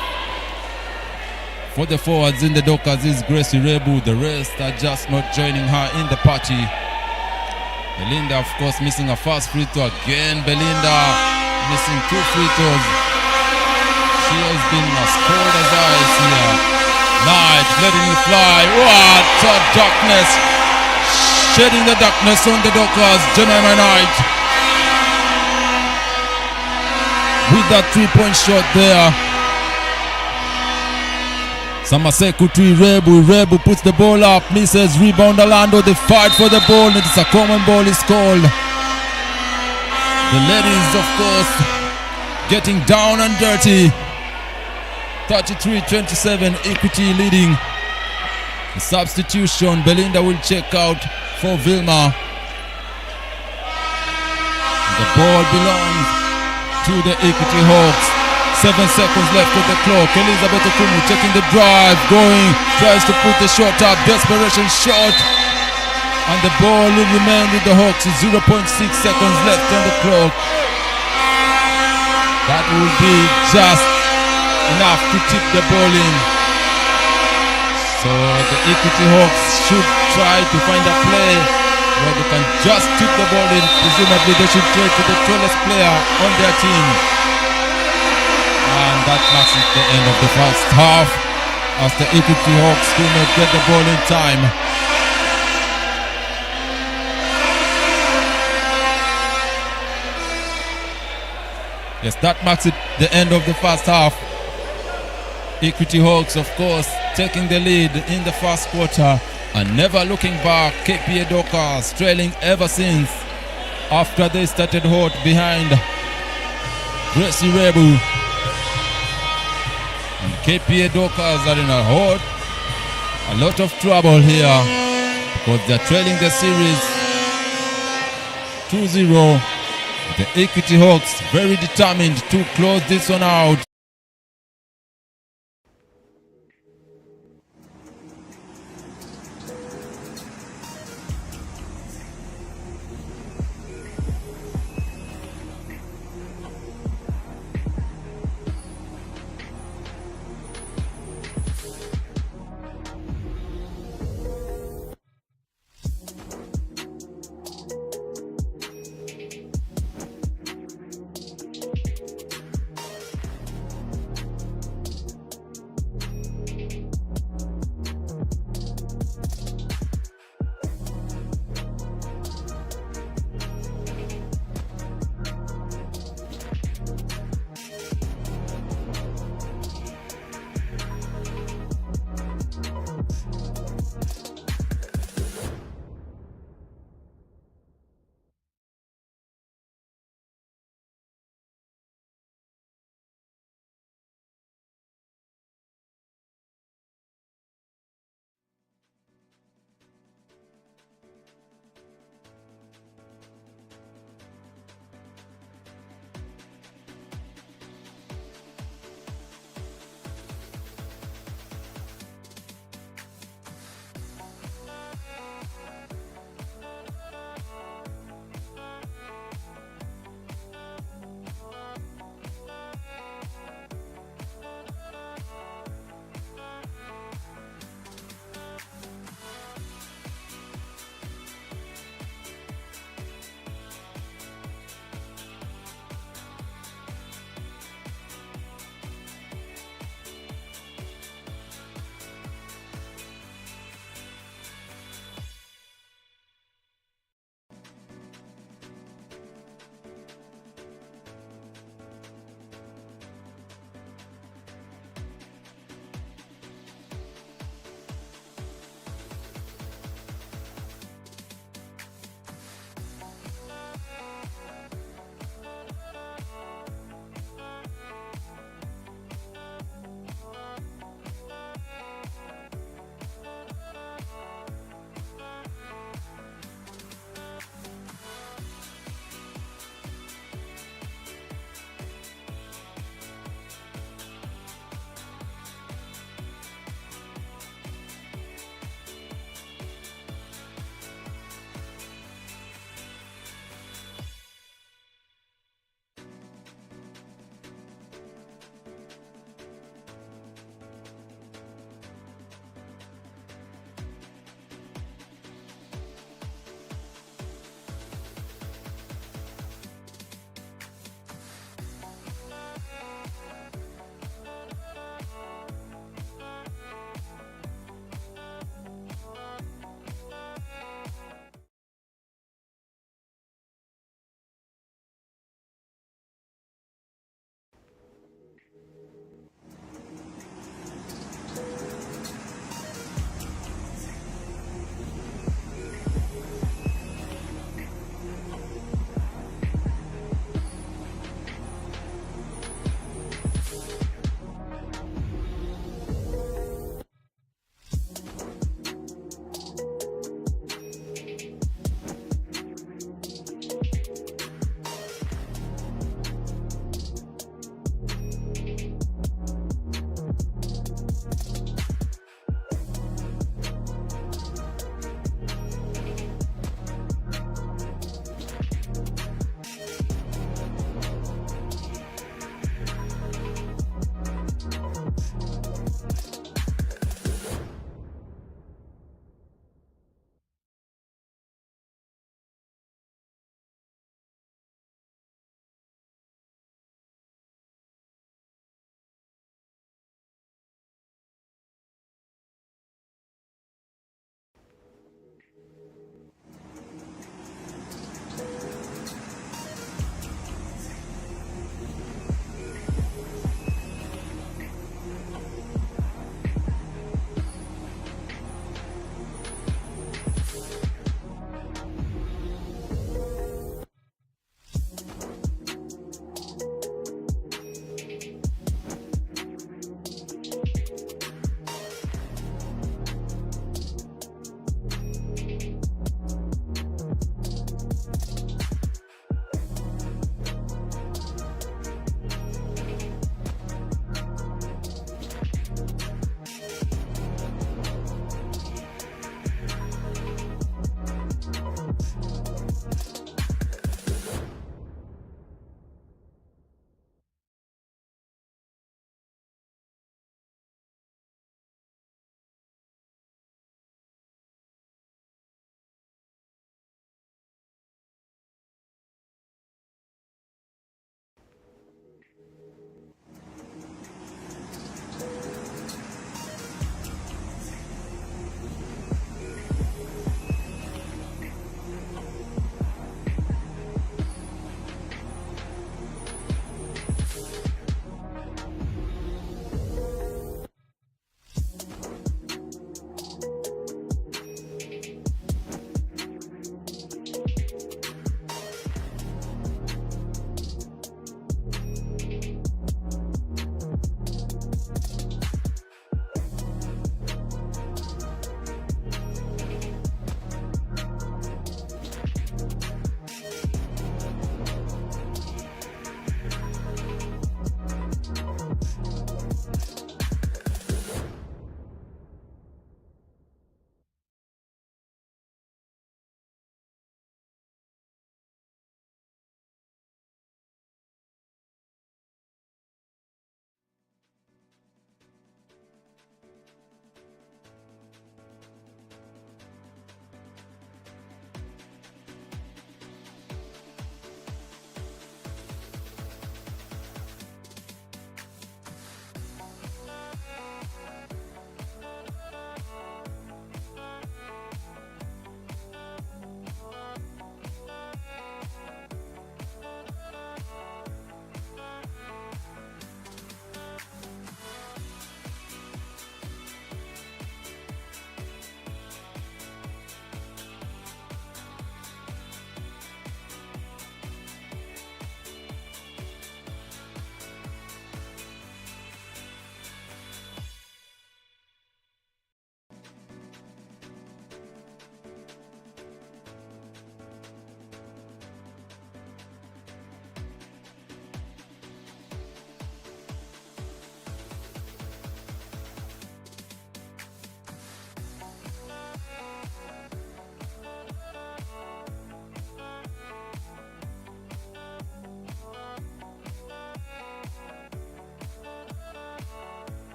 for the forwards in the Dockers is Gracie Rebu. The rest are just not joining her in the party. Belinda, of course, missing a first free throw again. Belinda missing 2 free throws. She has been as cold as ice here. Knight letting it fly. What a darkness! Shedding the darkness on the Dockers. Jemima Knight with that 3-point shot there. Samaseku to Rebu. Rebu puts the ball up, misses. Rebound Orlando. They fight for the ball. It's a common ball is called. The ladies, of course, getting down and dirty. 33-27, Equity leading. The substitution, Belinda will check out for Vilma. The ball belongs to the Equity Hawks. 7 seconds left on the clock. Elizabeth Okumu taking the drive, going, tries to put the shot up, desperation shot. And the ball will remain with the Hawks. 0.6 seconds left on the clock. That will be just enough to tip the ball in. So the Equity Hawks should try to find a play where they can just tip the ball in. Presumably they should trade to the tallest player on their team. And that marks the end of the first half as the Equity Hawks do not get the ball in time. Yes, that marks it the end of the first half. Equity Hawks, of course, taking the lead in the first quarter and never looking back. KPA Dockers trailing ever since after they started hot behind Gracie Rebu. And KPA Dockers are in a lot of trouble here because they're trailing the series 2-0. The Equity Hawks very determined to close this one out.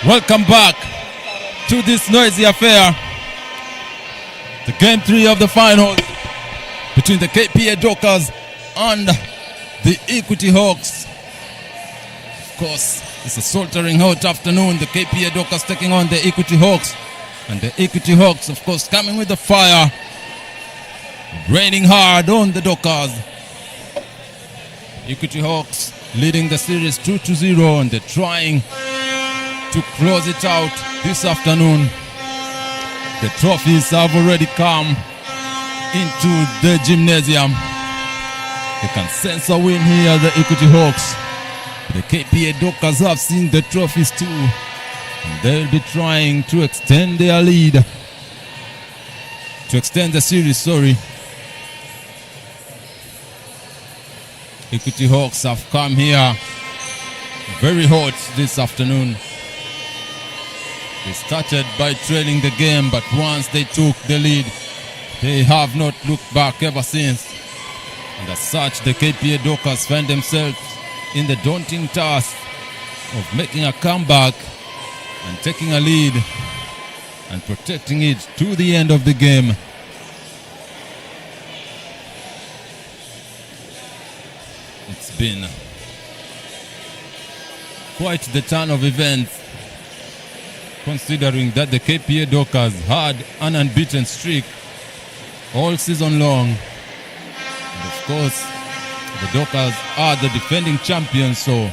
Welcome back to this noisy affair. The game 3 of the finals between the KPA Dockers and the Equity Hawks. Of course, it's a sweltering hot afternoon. The KPA Dockers taking on the Equity Hawks. And the Equity Hawks, of course, coming with the fire. Raining hard on the Dockers. Equity Hawks leading the series 2-0, and they're trying to close it out this afternoon. The trophies have already come into the gymnasium. They can sense a win here, the Equity Hawks. The KPA Dockers have seen the trophies too, and they'll be trying to extend their lead, to extend the series, sorry. Equity Hawks have come here very hot this afternoon. They started by trailing the game, but once they took the lead, they have not looked back ever since. And as such, the KPA Dockers find themselves in the daunting task of making a comeback and taking a lead and protecting it to the end of the game. It's been quite the turn of events, considering that the KPA Dockers had an unbeaten streak all season long. And of course, the Dockers are the defending champions, so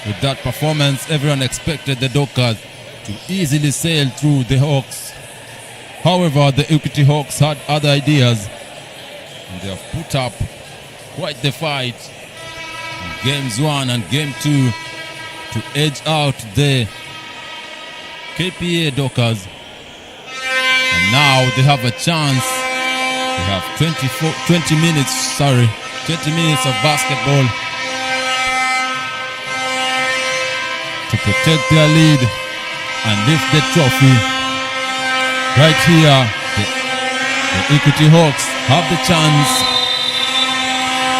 with that performance, everyone expected the Dockers to easily sail through the Hawks. However, the Equity Hawks had other ideas, and they have put up quite the fight in games 1 and game 2 to edge out the KPA Dockers. And now they have a chance. They have 20 minutes of basketball to protect their lead and lift the trophy. Right here, the Equity Hawks have the chance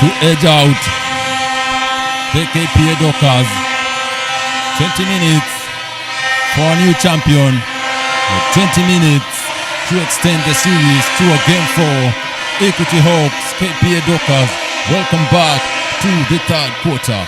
to edge out the KPA Dockers. 20 minutes for a new champion, 20 minutes to extend the series to a game 4. Equity Hawks, KPA Dockers, welcome back to the third quarter.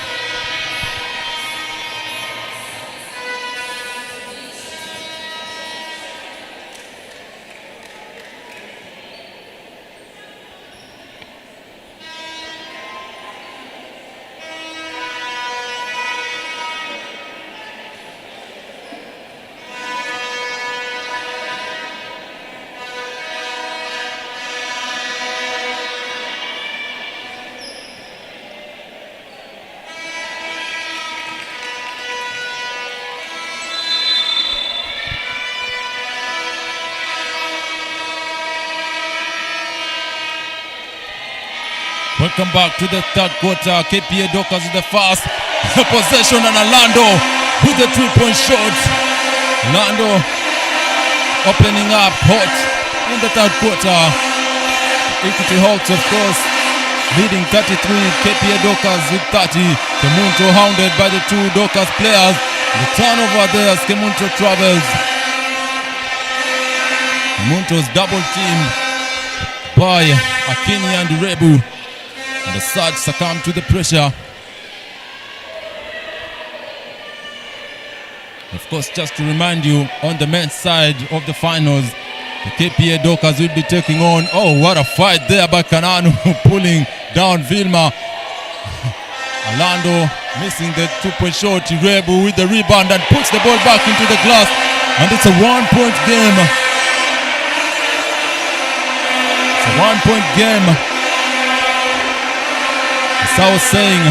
Welcome back to the third quarter. KPA Dockers with the first possession, and Orlando with the 3-point shot. Orlando opening up hot in the third quarter. Equity Hawks, of course, leading 33. KPA Dockers with 30. Kemunto hounded by the two Dockers players. The turnover there as Kemunto travels. Kemunto's double teamed by Akini and Rebu. And the Sarge succumbed to the pressure. Of course, just to remind you, on the men's side of the finals, the KPA Dockers will be taking on, oh, what a fight there by Kananu, pulling down Vilma. Orlando missing the 2-point shot. Rebu with the rebound and puts the ball back into the glass. And it's a 1-point game. It's a 1-point game. As I was saying,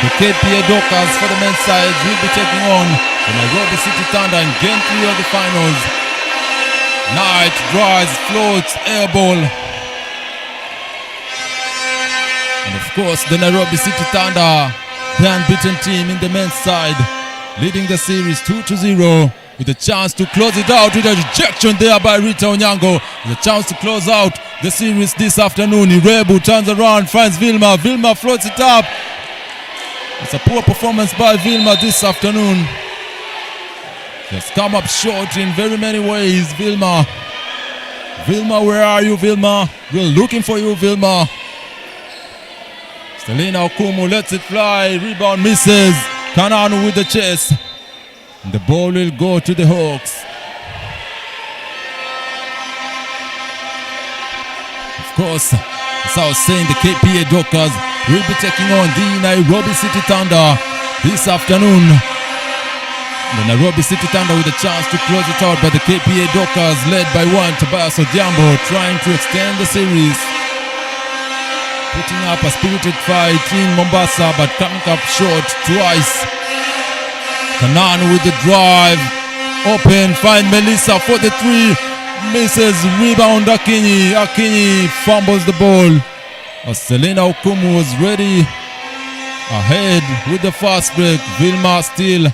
the KPA Dockers for the men's side will be taking on the Nairobi City Thunder in game 3 of the finals. Knight drives, floats, air ball. And of course, the Nairobi City Thunder, the unbeaten team in the men's side, leading the series 2-0 with a chance to close it out with a rejection there by Rita Onyango. With a chance to close out the series this afternoon. Irebu turns around, finds Vilma. Vilma floats it up. It's a poor performance by Vilma this afternoon. Just come up short in very many ways, Vilma. Vilma, where are you, Vilma? We're looking for you, Vilma. Selena Okumu lets it fly. Rebound misses. Kananu with the chase. And the ball will go to the Hawks. Of course, as I was saying, the KPA Dockers will be taking on the Nairobi City Thunder this afternoon. The Nairobi City Thunder with a chance to close it out, but the KPA Dockers led by one, Tobias Odhiambo, trying to extend the series. Putting up a spirited fight in Mombasa, but coming up short twice. Kananu with the drive. Open, find Melissa for the three. Misses, rebound Akinyi. Akinyi fumbles the ball. Selena Okumu was ready. Ahead with the fast break. Vilma still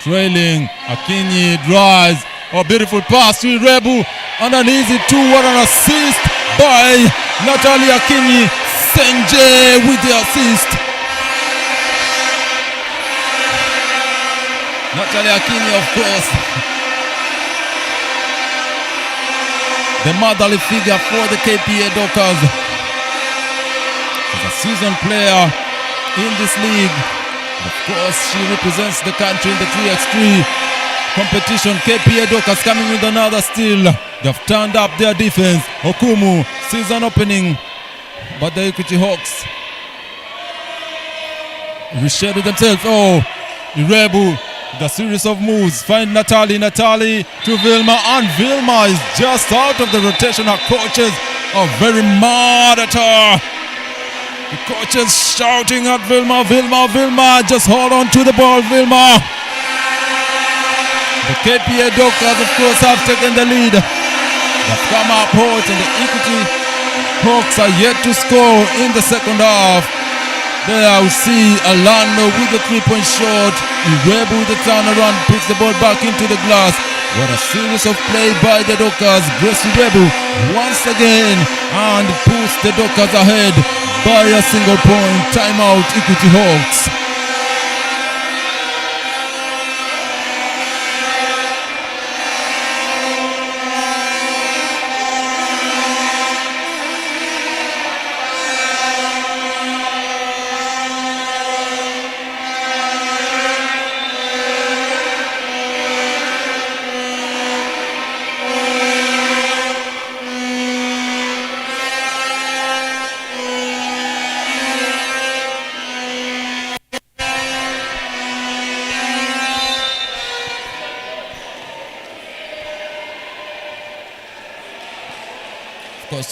trailing. Akinyi drives. Oh, beautiful pass to Rebu. And an easy two. What an assist by Natalie Akinyi. Senje with the assist. Natalie Akinyi, of course, the motherly figure for the KPA Dockers. She's a seasoned player in this league. Of course, she represents the country in the 3x3 competition. KPA Dockers coming with another steal. They've turned up their defense. Okumu sees an opening, but the Equity Hawks reschedule themselves. Oh, Irebu, the series of moves. Find Natalie to Vilma, and Vilma is just out of the rotation. Her coaches are very mad at her. The coaches shouting at Vilma, just hold on to the ball, Vilma. The KPA Dockers, of course, have taken the lead. They've come up hot, and the Equity Hawks are yet to score in the second half. There we see Alano with the three-point shot. Irebu with the turnaround, puts the ball back into the glass. What a series of play by the Dockers. Grace Irebu once again, and puts the Dockers ahead by a single point. Timeout, Equity Hawks.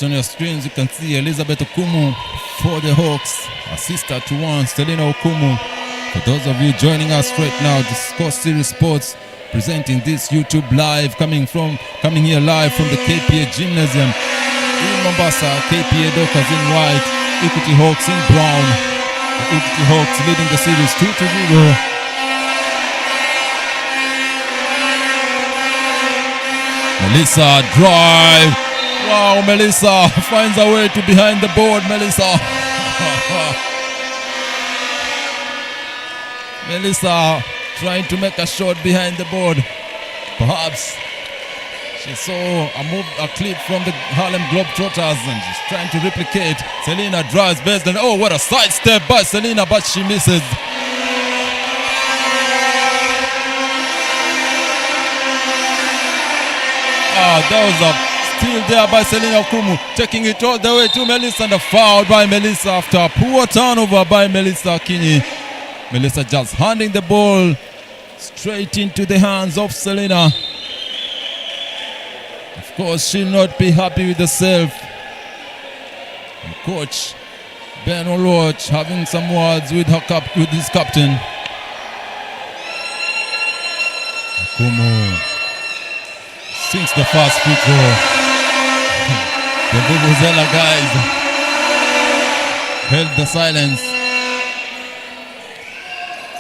On your screens, you can see Elizabeth Okumu for the Hawks, a sister to one, Selena Okumu. For those of you joining us right now, the Score Series Sports presenting this YouTube live, coming here live from the KPA Gymnasium in Mombasa. KPA Dockers in white, Equity Hawks in brown. The Equity Hawks leading the series 2-0. Melissa drive. Wow, Melissa finds a way to behind the board. Melissa trying to make a shot behind the board. Perhaps she saw a clip from the Harlem Globetrotters and she's trying to replicate. Selena drives best, and oh, what a sidestep by Selena, but she misses. That was a steal there by Selena Okumu, taking it all the way to Melissa, and a foul by Melissa after a poor turnover by Melissa Akinyi. Melissa just handing the ball straight into the hands of Selena. Of course, she'll not be happy with herself. And Coach Ben Oloch having some words with his captain. Okumu sinks the first free throw. The Vuvuzela guys held the silence.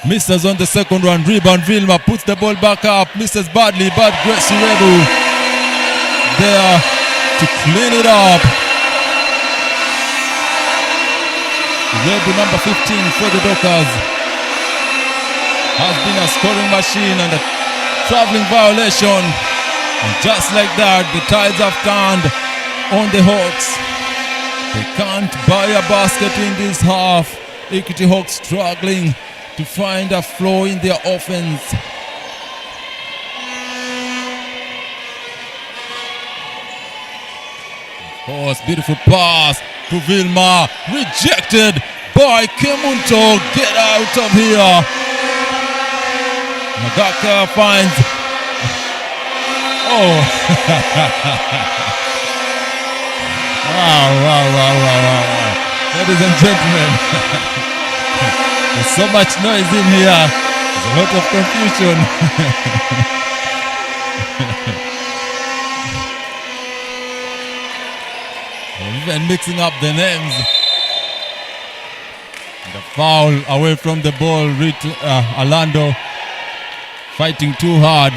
Misses on the second one. Rebound, Vilma puts the ball back up. Misses badly, but Grace Irebu there to clean it up. Irebu, number 15 for the Dockers, has been a scoring machine and a traveling violation. And just like that, the tides have turned on the Hawks. They can't buy a basket in this half. Equity Hawks struggling to find a flow in their offense. Of course, beautiful pass to Vilma. Rejected by Kemunto. Get out of here. Nagaka finds. Oh. Wow. Ladies and gentlemen. There's so much noise in here. There's a lot of confusion. Even mixing up the names. The foul away from the ball. Orlando fighting too hard.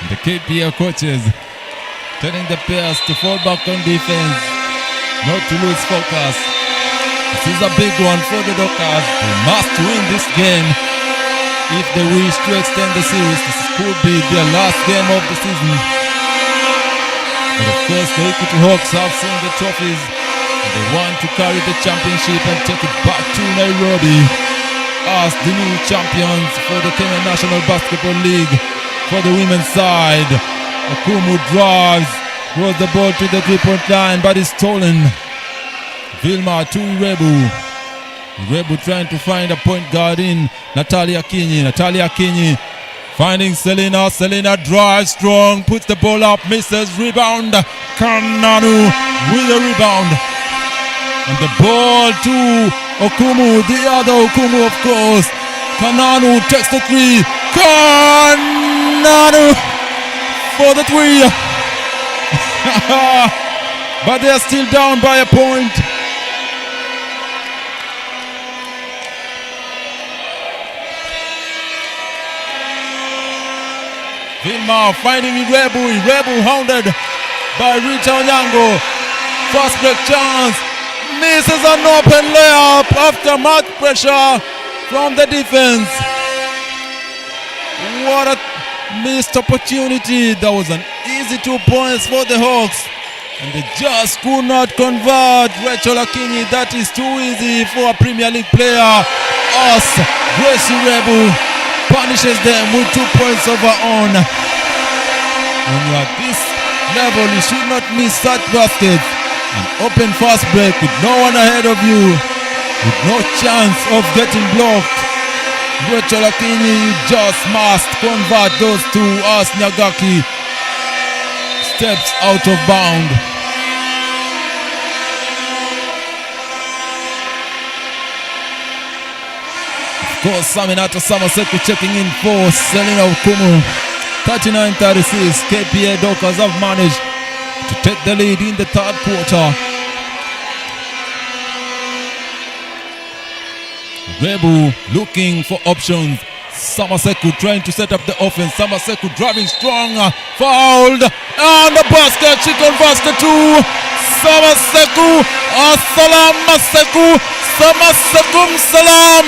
The KPA coaches telling the players to fall back on defense, not to lose focus. This is a big one for the Dockers. They must win this game if they wish to extend the series. This could be their last game of the season. But of course, the Equity Hawks have seen the trophies. And they want to carry the championship and take it back to Nairobi as the new champions for the Kenya National Basketball League. For the women's side, Okumu drives, throws the ball to the three-point line, but it's stolen. Vilma to Irebu. Irebu trying to find a point guard in Natalia Kinyi finding Selena. Selena drives strong, puts the ball up, misses, rebound. Kananu with the rebound. And the ball to Okumu, the other Okumu, of course. Kananu takes the three. Kananu for the three. But they are still down by a point. Vilma finding Irebu hounded by Rita Onyango. Fast break chance. Misses an open layup after much pressure from the defense. What a missed opportunity. That was an easy 2 points for the Hawks. And they just could not convert. Rachel Akinyi, that is too easy for a Premier League player. Gracie Irebu punishes them with 2 points of her own. When you are at this level, you should not miss such baskets. An open fast break with no one ahead of you, with no chance of getting blocked. Rachel Akinyi, you just must convert those two as Nyagaki steps out of bound. Of course, Saminato Samaseku checking in for Selena Okumu. 39-36, KPA Dockers have managed to take the lead in the third quarter. Rebu looking for options. Samaseku trying to set up the offense. Samaseku driving strong. Fouled. And the basket. She converts the two. Samaseku. Salam Maseku. Samasekum Salam.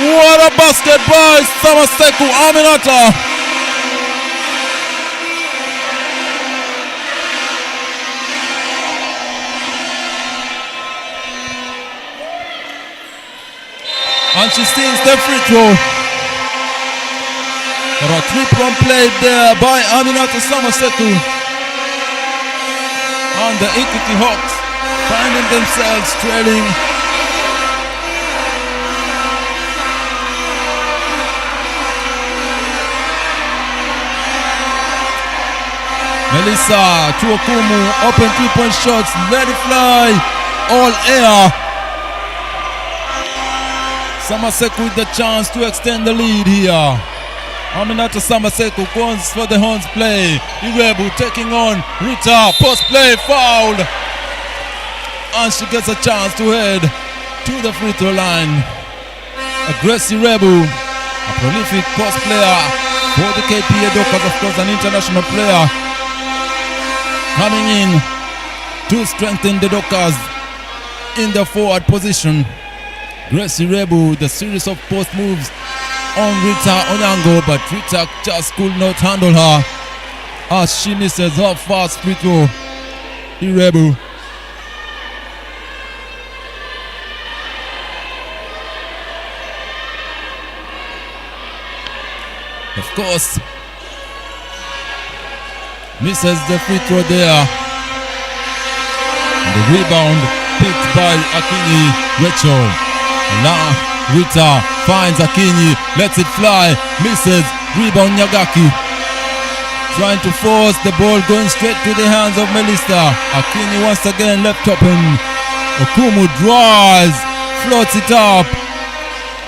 What a basket by Samaseku Aminata. And she steals the free throw. For a three-point play there by Aminata Samaseku. And the Equity Hawks finding themselves trailing. Melissa to Okumu, open three-point shots, let it fly, all air. Samaseku with the chance to extend the lead here. Aminata Samaseku goes for the Horns play. Irebu taking on Rita, post play, fouled. And she gets a chance to head to the free throw line. Gracie Irebu, a prolific post player for the KPA Dockers, of course an international player. Coming in to strengthen the Dockers in the forward position. Gracie Rebu, the series of post moves on Rita Onyango, but Rita just could not handle her as she misses her fast free throw. Irebu. Of course, misses the free throw there. And the rebound picked by Akinyi Rachel. Now Rita finds Akinyi, lets it fly, misses, rebound Nyagaki. Trying to force the ball going straight to the hands of Melissa. Akinyi once again left open. Okumu drives, floats it up.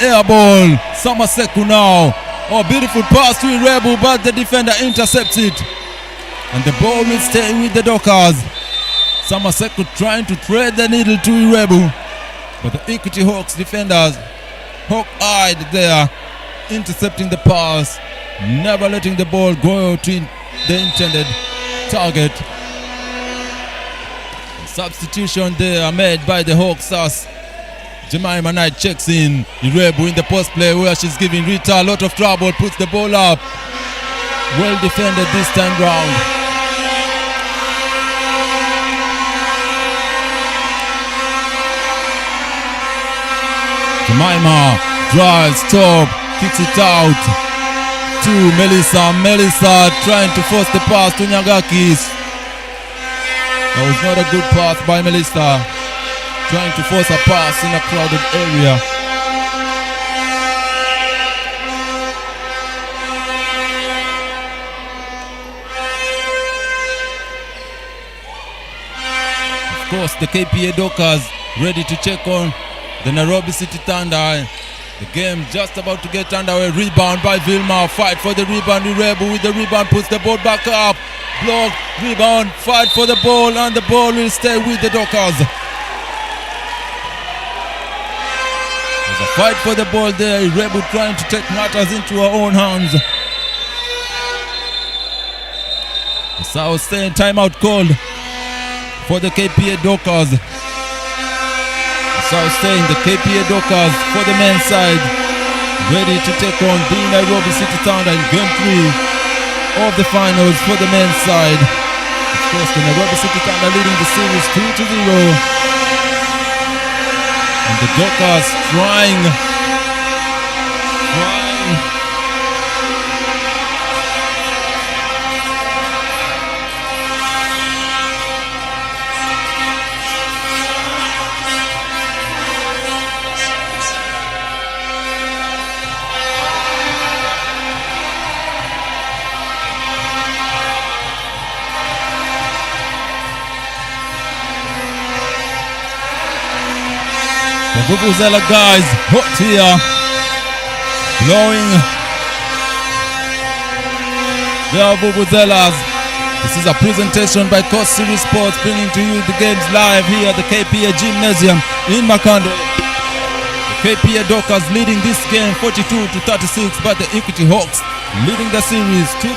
Air ball, Samaseku now. Oh, beautiful pass to Irebu, but the defender intercepts it. And the ball will stay with the Dockers. Samaseku trying to thread the needle to Irebu. But the Equity Hawks defenders, hawk-eyed there, intercepting the pass, never letting the ball go to the intended target. A substitution there made by the Hawks as Jemima Knight checks in. Irebu in the post play where she's giving Rita a lot of trouble, puts the ball up. Well defended this time round. Jemima drives, top, kicks it out to Melissa. Melissa trying to force the pass to Nyagakis. That was not a good pass by Melissa. Trying to force a pass in a crowded area. Of course, the KPA Dockers ready to check on the Nairobi City Thunder. The game just about to get underway. Rebound by Vilma. Fight for the rebound. Irebu with the rebound puts the ball back up. Block, rebound, fight for the ball, and the ball will stay with the Dockers. There's a fight for the ball there. Irebu trying to take matters into her own hands. The South saying timeout called for the KPA Dockers. South saying the KPA Dockers for the men's side ready to take on the Nairobi City Thunder in game 3 of the finals for the men's side. Of course, the Nairobi City Thunder leading the series 2-0. And the Dockers trying. The Vuvuzela guys hot here, blowing their Vuvuzelas. This is a presentation by Coast Series Sports, bringing to you the games live here at the KPA Gymnasium in Makande. The KPA Dockers leading this game 42-36, but the Equity Hawks leading the series 2-0.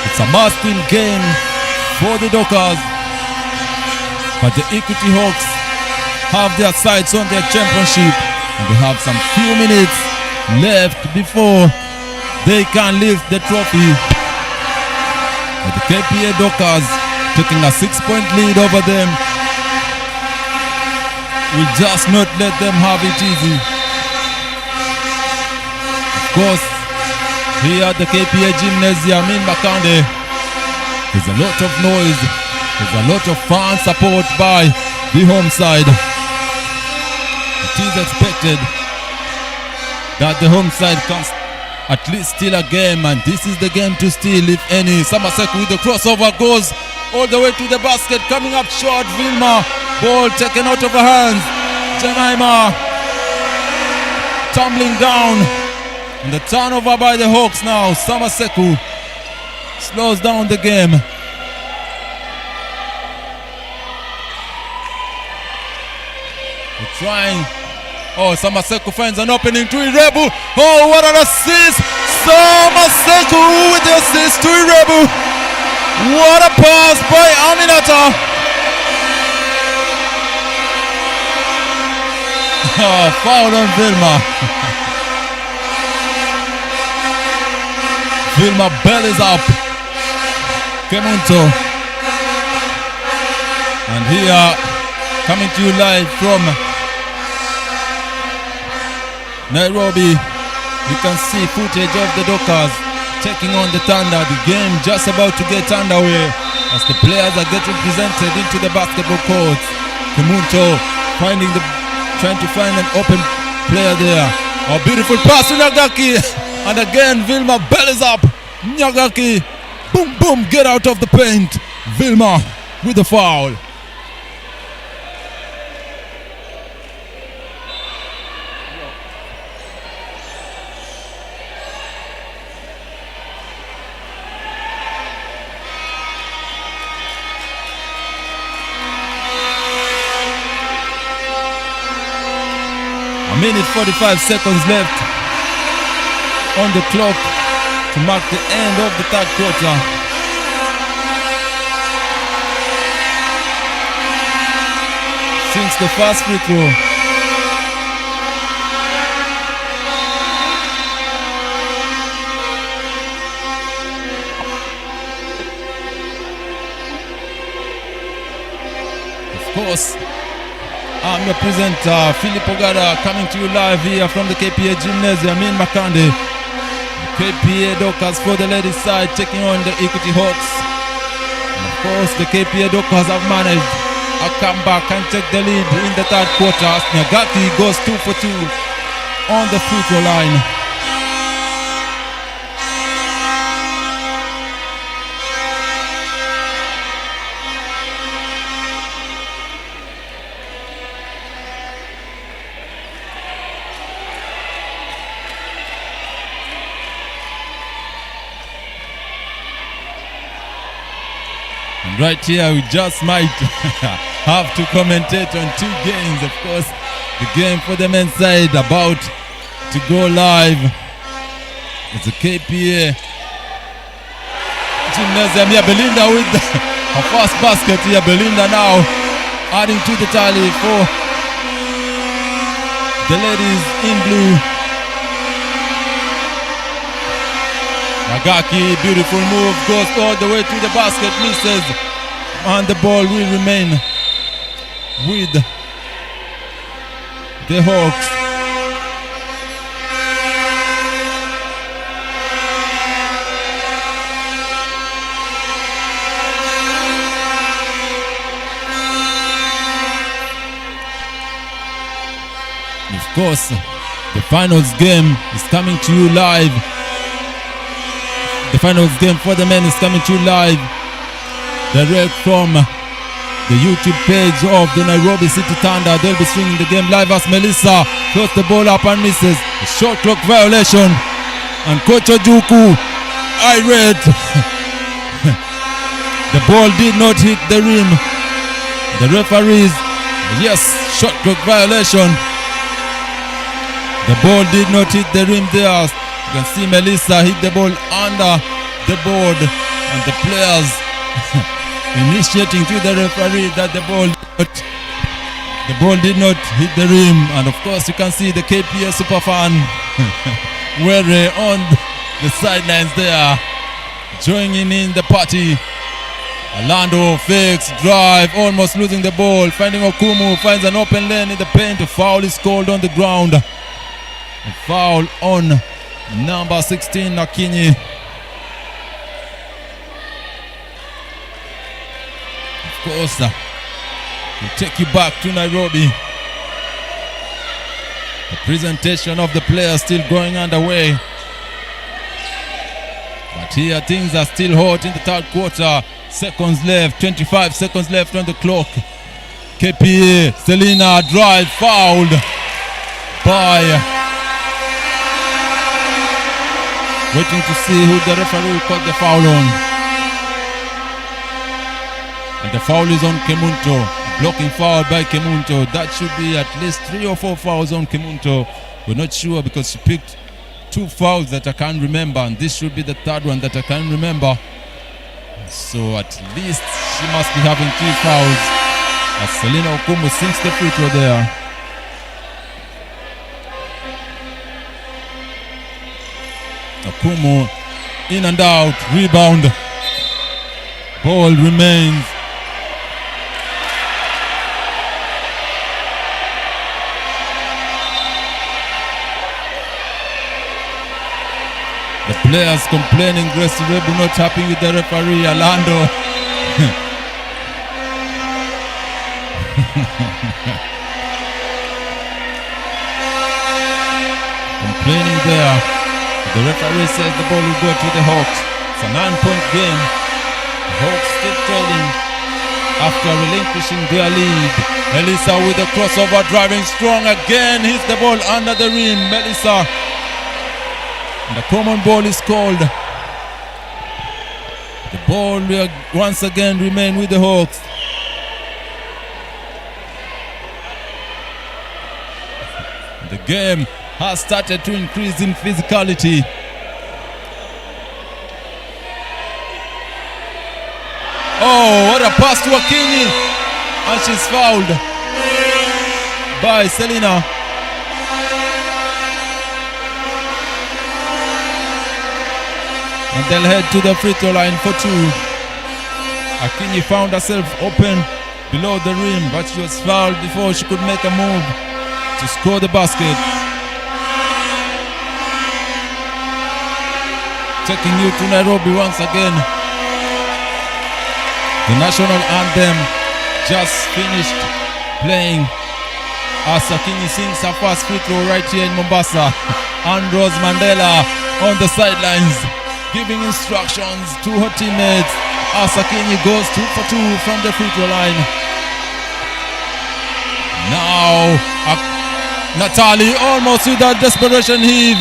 It's a must-win game for the Dockers, but the Equity Hawks have their sights on their championship, and they have some few minutes left before they can lift the trophy. But the KPA Dockers taking a 6-point lead over them will just not let them have it easy. Of course, here at the KPA Gymnasium in Makande, there's a lot of noise, there's a lot of fan support by the home side. It is expected that the home side can at least steal a game, and this is the game to steal, if any. Samaseku with the crossover goes all the way to the basket, coming up short. Vilma, ball taken out of her hands. Jemima tumbling down, and the turnover by the Hawks now. Samaseku slows down the game. They're trying. Oh, Samaseku finds an opening to Irebu. Oh, what an assist! Samaseku with the assist to Irebu. What a pass by Aminata. Oh, foul on Vilma. Vilma bellies up. Kemunto. And here, coming to you live from Nairobi, you can see footage of the Dockers taking on the Thunder. The game just about to get underway as the players are getting presented into the basketball court. Kemunto trying to find an open player there. A beautiful pass to Nyagaki. And again, Vilma bellies up. Nyagaki, boom, boom, get out of the paint. Vilma with the foul. A minute 45 seconds left on the clock to mark the end of the third quarter. Since the first free throw. Of course, I'm your presenter, Philip Ogada, coming to you live here from the KPA Gymnasium in Makande. KPA Dockers for the ladies side taking on the Equity Hawks. And of course, the KPA Dockers have managed a comeback and take the lead in the third quarter as Nyagaki goes 2 for 2 on the free throw line. Right here, we just might have to commentate on two games. Of course, the game for the men's side about to go live. It's a KPA Gymnasium here. Belinda with her first basket here. Belinda now adding to the tally for the ladies in blue. Nyagaki, beautiful move, goes all the way to the basket, misses, and the ball will remain with the Hawks. Of course, the finals game is coming to you live. The finals game for the men is coming to you live direct from the YouTube page of the Nairobi City Thunder. They'll be streaming the game live as Melissa throws the ball up and misses. A short clock violation. And Coach Ojuku, irate. The ball did not hit the rim. The referees, yes, short clock violation. The ball did not hit the rim there. You can see Melissa hit the ball under the board and the players initiating to the referee that the ball did not hit the rim. And of course you can see the KPA superfan we're on the sidelines there joining in the party. Orlando fakes, drive, almost losing the ball, finding Okumu, finds an open lane in the paint. A foul is called on the ground. A foul on number 16, Nakinyi. Of course, we'll take you back to Nairobi. The presentation of the players still going underway. But here things are still hot in the third quarter. Seconds left, 25 seconds left on the clock. KPA, Selena, drive, fouled by... Waiting to see who the referee will call the foul on. And the foul is on Kemunto. Blocking foul by Kemunto. That should be at least 3 or 4 fouls on Kemunto. We're not sure because she picked 2 fouls that I can't remember. And this should be the third one that I can't remember. So at least she must be having 3 fouls. As Selena Okumu sinks the free throw there. Kumu in and out, rebound. Ball remains. The players complaining, Gracie Rebu not happy with the referee, Orlando. Complaining there. The referee says the ball will go to the Hawks. It's a 9-point game. The Hawks still trailing after relinquishing their lead. Melissa with the crossover, driving strong again. Hits the ball under the rim. Melissa. And the common ball is called. The ball will once again remain with the Hawks. The game has started to increase in physicality. Oh, what a pass to Akinyi. And she's fouled by Selena. And they'll head to the free throw line for two. Akinyi found herself open below the rim, but she was fouled before she could make a move to score the basket. Taking you to Nairobi once again. The national anthem just finished playing as Akinyi sings her first free throw right here in Mombasa. And Rose Mandela on the sidelines giving instructions to her teammates as Akinyi goes 2 for 2 from the free throw line. Now Natalie almost with that desperation heave,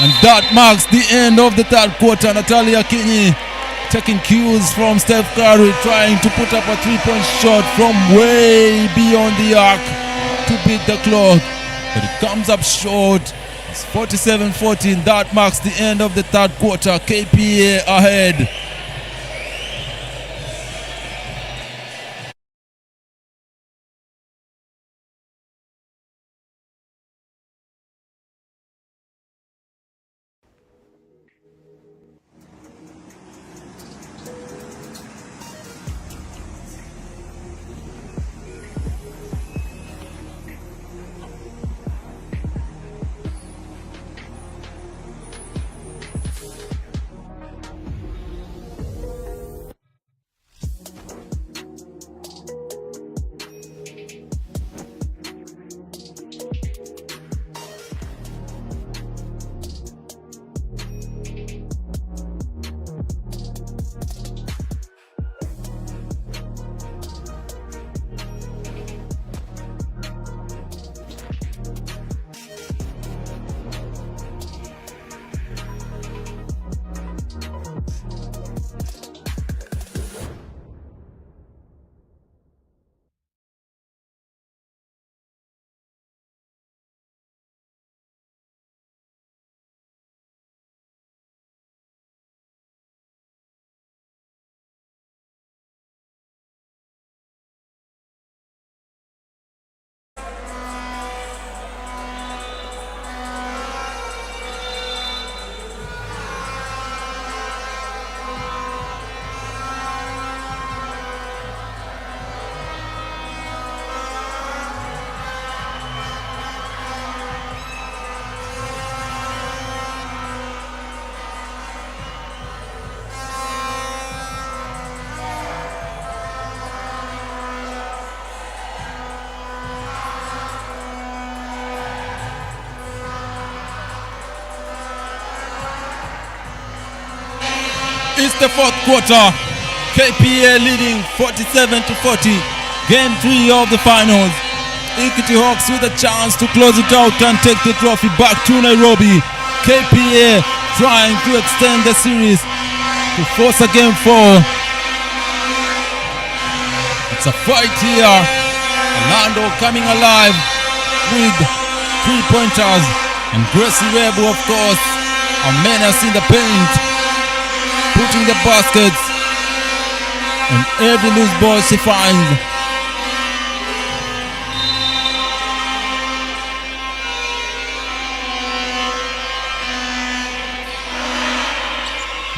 and that marks the end of the third quarter. Natalie Akinyi taking cues from Steph Curry, trying to put up a 3-point shot from way beyond the arc to beat the clock, but it comes up short. It's 47-14. That marks the end of the third quarter. KPA ahead. It's the fourth quarter. KPA leading 47-40. Game 3 of the finals. Equity Hawks with a chance to close it out and take the trophy back to Nairobi. KPA trying to extend the series to force a game 4. It's a fight here. Orlando coming alive with 3-pointers. And Gracie Rebu, of course, a menace in the paint, putting the baskets on every loose ball she finds.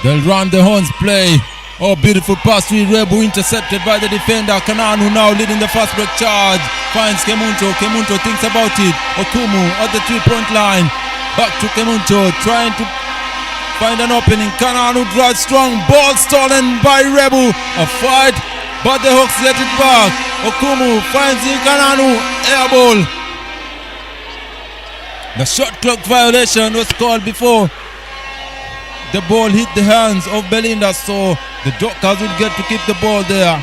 They'll run the horns play. Oh, beautiful pass to Irebu, intercepted by the defender. Kananu now leading the fast break charge. Finds Kemunto. Kemunto thinks about it. Okumu at the 3-point line. Back to Kemunto, trying to find an opening. Kananu drives strong. Ball stolen by Irebu. A fight, but the Hawks get it back. Okumu finds Kananu. Air ball. The shot clock violation was called before the ball hit the hands of Belinda, so the Dockers will get to keep the ball there.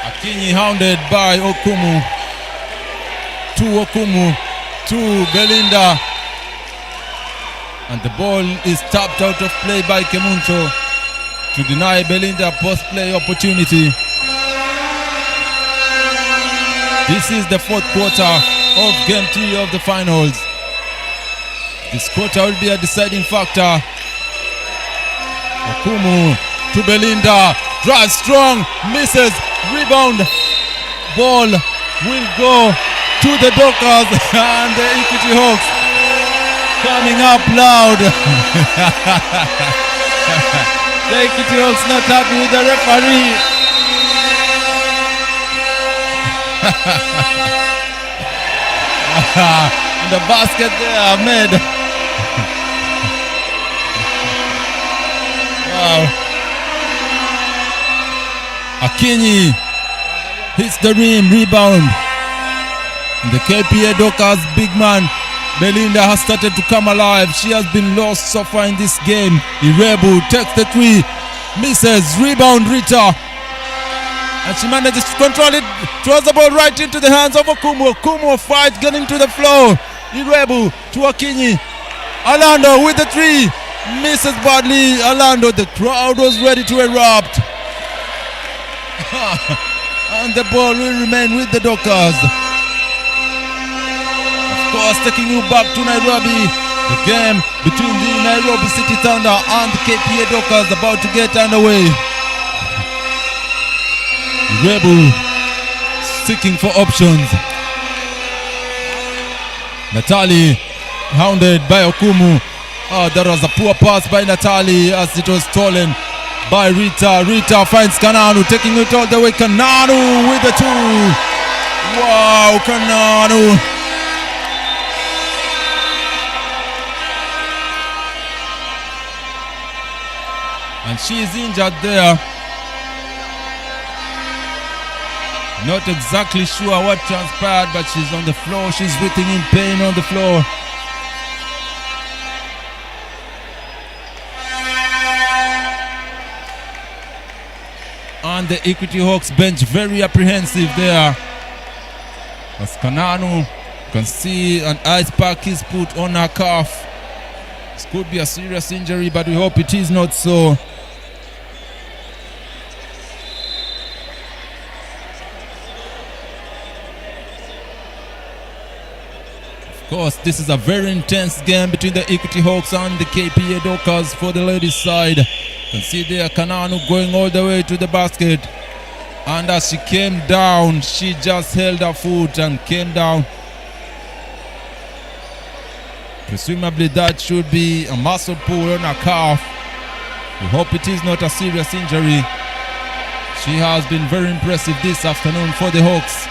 Akinyi hounded by Okumu. To Okumu, to Belinda. And the ball is tapped out of play by Kemunto to deny Belinda post-play opportunity. This is the fourth quarter of Game 3 of the finals. This quarter will be a deciding factor. Okumu to Belinda. Drives strong. Misses. Rebound. Ball will go to the Dockers and the Equity Hawks coming up loud. The Equity Hawks not happy with the referee. And the basket there, Ahmed. Wow. Akinyi hits the rim, rebound. And the KPA Dockers big man Belinda has started to come alive. She has been lost so far in this game. Irebu takes the 3, misses, rebound Rita. And she manages to control it, throws the ball right into the hands of Okumu. Okumu fight, getting to the floor. Irebu to Akinyi. Orlando with the 3, misses badly. Orlando, the crowd was ready to erupt. And the ball will remain with the Dockers. Of course, taking you back to Nairobi. The game between the Nairobi City Thunder and the KPA Dockers about to get underway. Irebu seeking for options. Natali hounded by Okumu. Oh, that was a poor pass by Natali as it was stolen by Rita. Rita finds Kananu, taking it all the way. Kananu with the 2. Wow, Kananu. And she is injured there. Not exactly sure what transpired, but she's on the floor. She's writhing in pain on the floor. And the Equity Hawks bench very apprehensive there. As Kananu can see an ice pack is put on her calf. This could be a serious injury, but we hope it is not so. Of course, this is a very intense game between the Equity Hawks and the KPA Dockers for the ladies' side. You can see there Kananu going all the way to the basket. And as she came down, she just held her foot and came down. Presumably that should be a muscle pull on her calf. We hope it is not a serious injury. She has been very impressive this afternoon for the Hawks.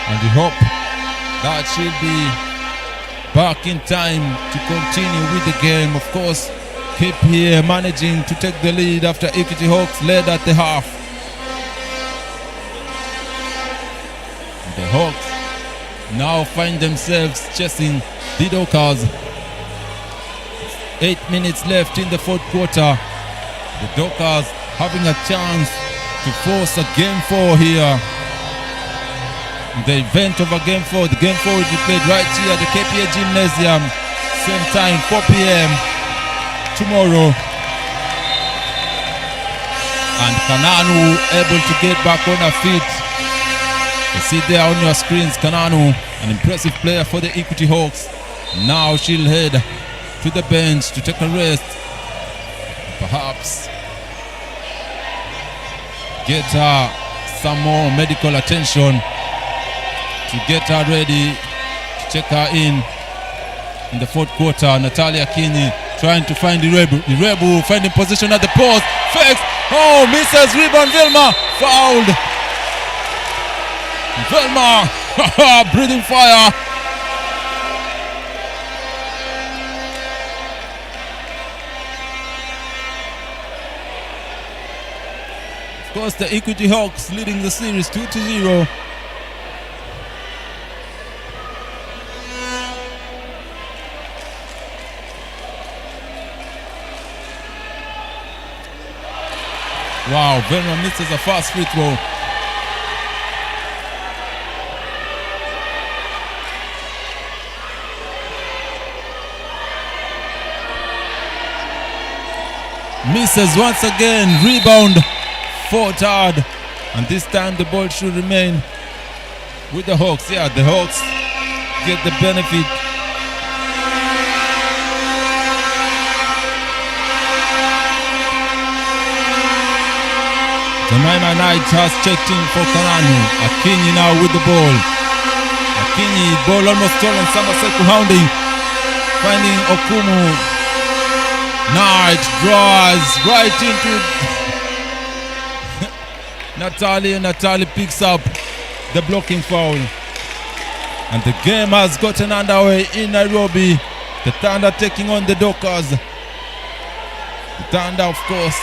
And we hope that she'll be back in time to continue with the game. Of course, KPA managing to take the lead after Equity Hawks led at the half. The Hawks now find themselves chasing the Dockers. 8 minutes left in the fourth quarter. The Dockers having a chance to force a game 4 here. The event of a game 4. The game 4 will be played right here at the KPA Gymnasium. Same time, 4 p.m. tomorrow. And Kananu able to get back on her feet. You see there on your screens, Kananu, an impressive player for the Equity Hawks. Now she'll head to the bench to take a rest. Perhaps get her some more medical attention to get her ready, to check her in the fourth quarter. Natalia Akinyi trying to find Irebu. Irebu finding position at the post. Fakes. Oh, misses. Rebound. Vilma fouled. Vilma breathing fire. Of course, the Equity Hawks leading the series 2-0. Wow, Vilma misses a fast free throw. Misses once again. Rebound. Fought hard. And this time the ball should remain with the Hawks. Yeah, the Hawks get the benefit. Jemima Knight has checked in for Karanu. Akinyi now with the ball. Akinyi, ball almost stolen. Samaseku hounding. Finding Okumu. Knight draws right into Natalie. Natalie picks up the blocking foul. And the game has gotten underway in Nairobi. The Thunder taking on the Dockers. The Thunder, of course,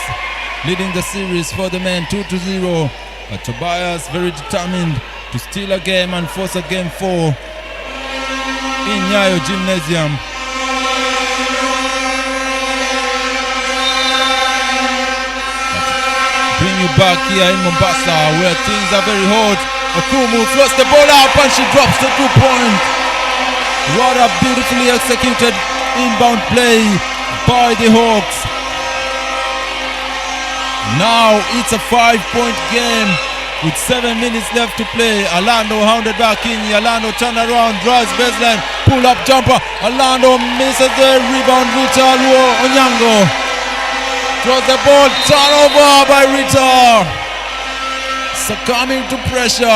leading the series for the men 2-0. But Tobias very determined to steal a game and force a game 4 in Nyayo Gymnasium. Bring you back here in Mombasa where things are very hot. Okumu throws the ball up and she drops the 2-point. What a beautifully executed inbound play by the Hawks. Now it's a 5-point game with 7 minutes left to play. Orlando hounded back in. Orlando turn around, drives baseline, pull up jumper. Orlando misses the rebound. Rita Onyango throws the ball, turnover by Rita. Succumbing to pressure.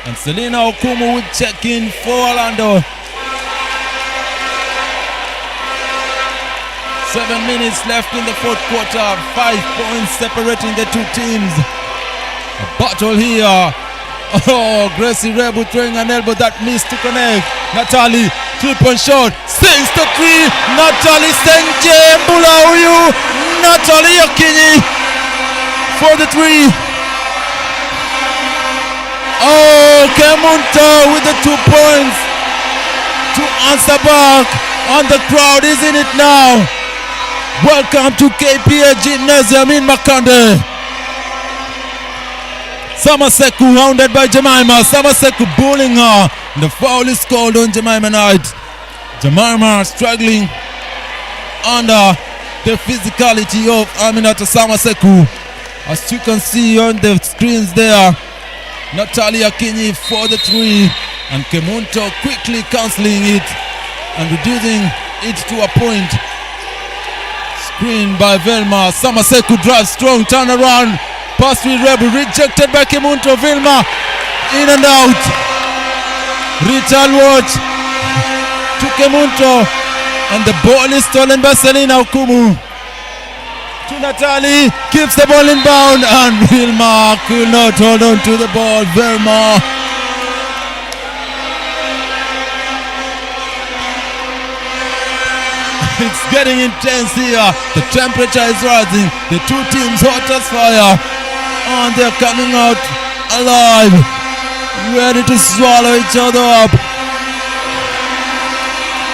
And Selena Okumu will check in for Orlando. 7 minutes left in the fourth quarter. 5 points separating the two teams. A battle here. Oh, Gracie Rebu throwing an elbow that missed to connect. Natalie, 3-point shot. Sinks the 3. Natalie Senje Mbulauyu. Natalie Akinyi for the 3. Oh, Kemunto with the 2 points to answer back. And the crowd is in it now. Welcome to KPA Gymnasium in Makande. Samaseku hounded by Jemima. Samaseku bullying her. The foul is called on Jemima Knight. Jemima struggling under the physicality of Aminata Samaseku. As you can see on the screens there, Natalia Akinyi for the 3. And Kemunto quickly cancelling it and reducing it to a point. Screen by Velma. Samaseku drives strong, turn around. Pass with Rebel, rejected by Kemunto. Vilma in and out. Rita watch to Kemunto. And the ball is stolen by Selena Okumu. To Natalie, keeps the ball inbound. And Vilma could not hold on to the ball. Velma. It's getting intense here. The temperature is rising. The two teams hot as fire. And they're coming out alive, ready to swallow each other up.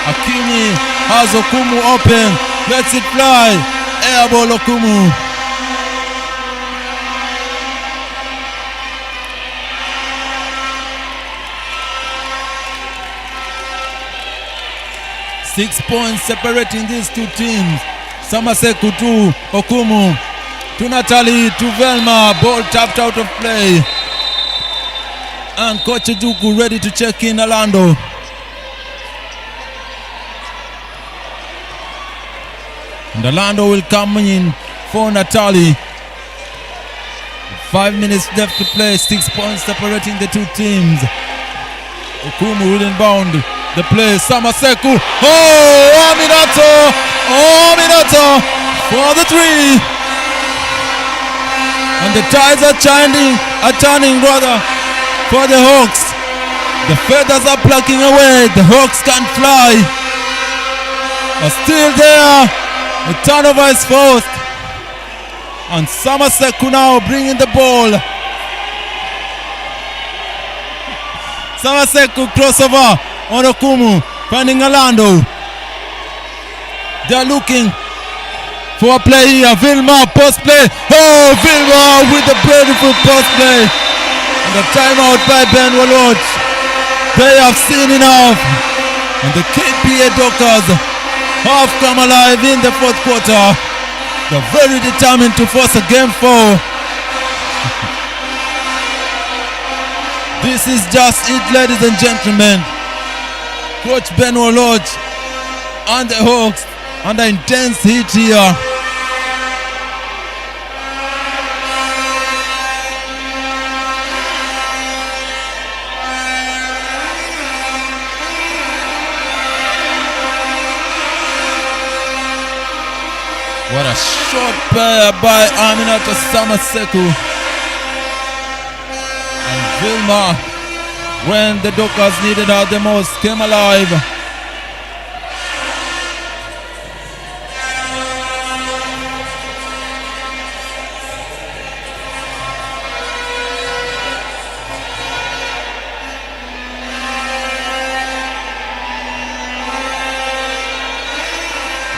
Akinyi has Okumu open, lets it fly. Airball Okumu. Six points separating these two teams. Samaseku to Okumu. To Natalie, to Velma, ball tapped out of play. And Coach Juku ready to check in Orlando. And Orlando will come in for Natali. 5 minutes left to play. 6 points separating the two teams. Okumu will inbound the play. Samaseku. Oh, Aminato! Oh, Aminato for the three. And the tides are turning rather for the Hawks. The feathers are plucking away. The Hawks can't fly. Are still there. The turnover is forced. And Samaseku now bringing the ball. Samaseku crossover on Okumu, finding Orlando. They're looking for a play here. Vilma post play. Oh, Vilma with the beautiful post play. And the timeout by Ben Walot. They have seen enough. And the KPA Dockers have come alive in the fourth quarter. They're very determined to force a game 4. This is just it, ladies and gentlemen. Coach Ben Walot and the Hawks under intense heat here. What a short player by Aminato Samaseku. And Vilma, when the Dockers needed her the most, came alive.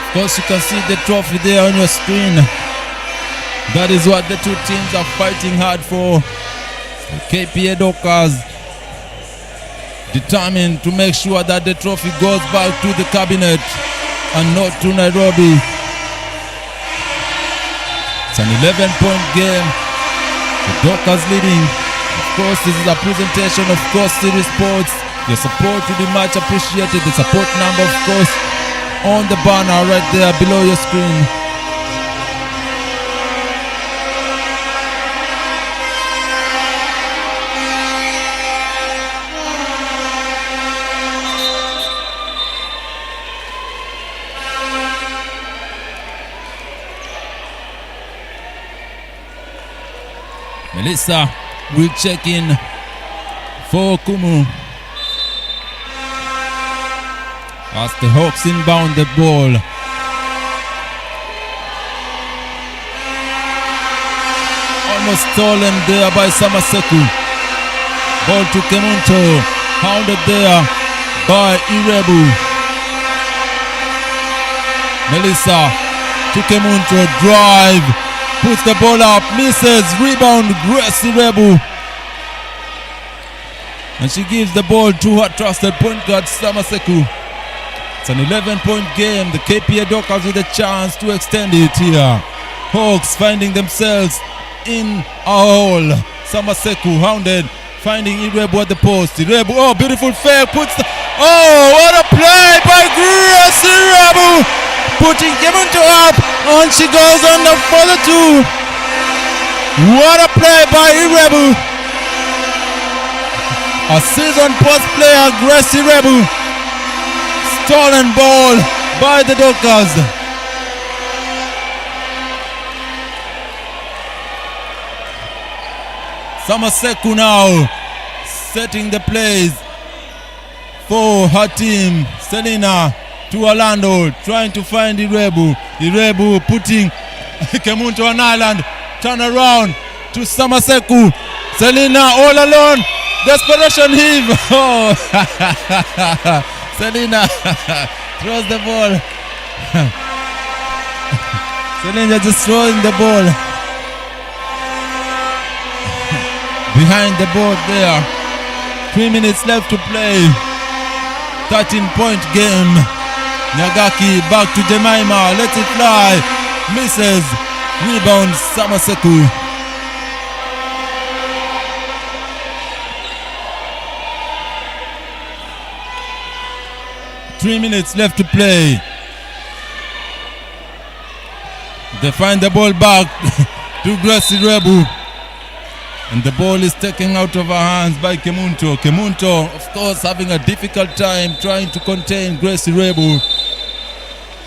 Of course, you can see the trophy there on your screen. That is what the two teams are fighting hard for. The KPA Dockers determined to make sure that the trophy goes back to the cabinet and not to Nairobi. It's an 11-point game. The Dockers leading. Of course, this is a presentation of Coast City Sports. Your support will be much appreciated. The support number, of course, on the banner right there below your screen. Melissa will check in for Kumu as the Hawks inbound the ball. Almost stolen there by Samaseku. Ball to Kemunto. Hounded there by Irebu. Melissa to Kemunto. Drive. Puts the ball up. Misses. Rebound. Grace Irebu. And she gives the ball to her trusted point guard Samaseku. It's an 11-point game. The KPA Dockers with a chance to extend it here. Hawks finding themselves in a hole. Samaseku hounded, finding Irebu at the post. Irebu, oh, beautiful fake. Puts the, oh, what a play by Grace Irebu. Putting Kemunto up, and she goes under for the 2. What a play by Irebu. A season post player, Grace Irebu. Stolen ball by the Dockers. Samaseku now setting the plays for her team. Selena to Orlando, trying to find Irebu. Irebu putting Kemunto on island. Turn around to Samaseku. Selena all alone. Desperation heave. Oh. Selena throws the ball. Selena just throwing the ball behind the board there. 3 minutes left to play. 13-point game. Nyagaki back to Jemima. Let it fly. Misses. Rebound Samaseku. Three minutes left to play. They find the ball back to Gracie Rebu. And the ball is taken out of her hands by Kemunto. Kemunto, of course, having a difficult time trying to contain Gracie Rebu.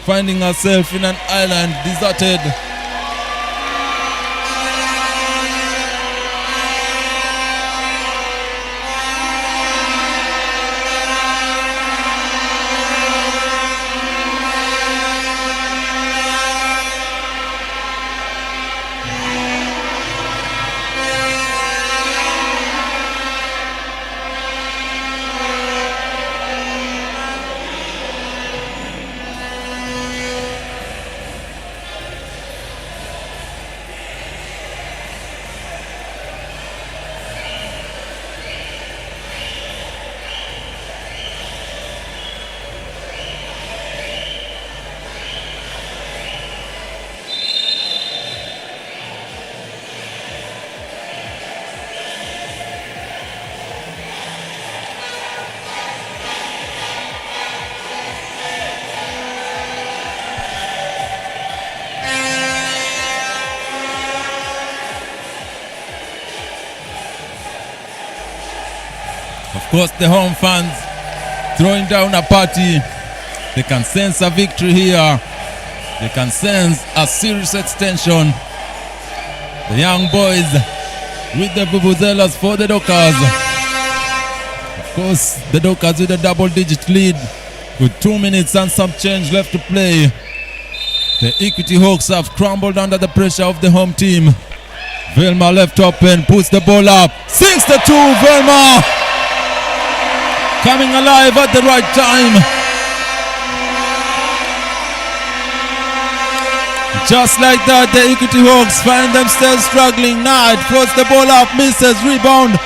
Finding herself in an island, deserted. Of course, the home fans throwing down a party. They can sense a victory here. They can sense a serious extension. The young boys with the vuvuzelas for the Dockers. Of course, the Dockers with a double-digit lead with 2 minutes and some change left to play. The Equity Hawks have crumbled under the pressure of the home team. Velma left open, puts the ball up, sinks the two. Velma coming alive at the right time. Just like that, the Equity Hawks find themselves struggling. Knight throws the ball up, misses, rebound.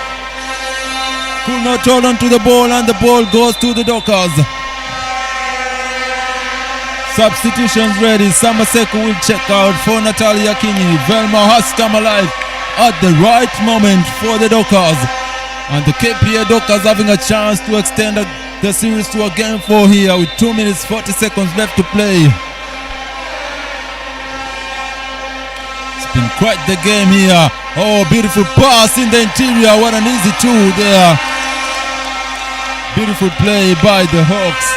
Could not hold on to the ball, and the ball goes to the Dockers. Substitutions ready. Samaseko will check out for Natalia Kini. Velma has come alive at the right moment for the Dockers. And the KPA Dockers having a chance to extend the series to a game 4 here with 2 minutes 40 seconds left to play. It's been quite the game here. Oh, beautiful pass in the interior. What an easy two there. Beautiful play by the Hawks.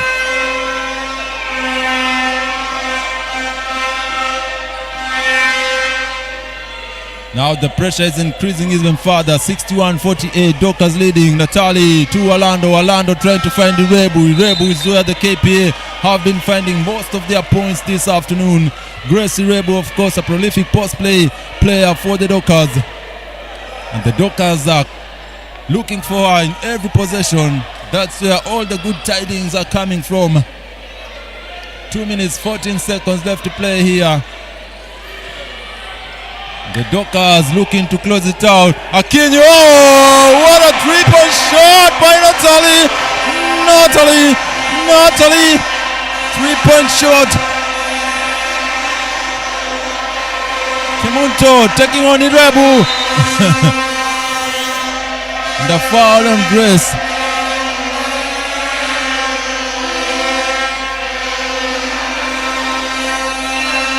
Now the pressure is increasing even further. 61-48, Dockers leading. Natali to Orlando. Orlando trying to find Irebu. Irebu is where the KPA have been finding most of their points this afternoon. Gracie Irebu, of course, a prolific post-play player for the Dockers. And the Dockers are looking for her in every possession. That's where all the good tidings are coming from. 2 minutes 14 seconds left to play here. The Dockers looking to close it out. Akinyi, oh, what a 3-point shot by Natalie. Natalie, 3-point shot. Kemunto taking on Irebu. And the foul on Grace.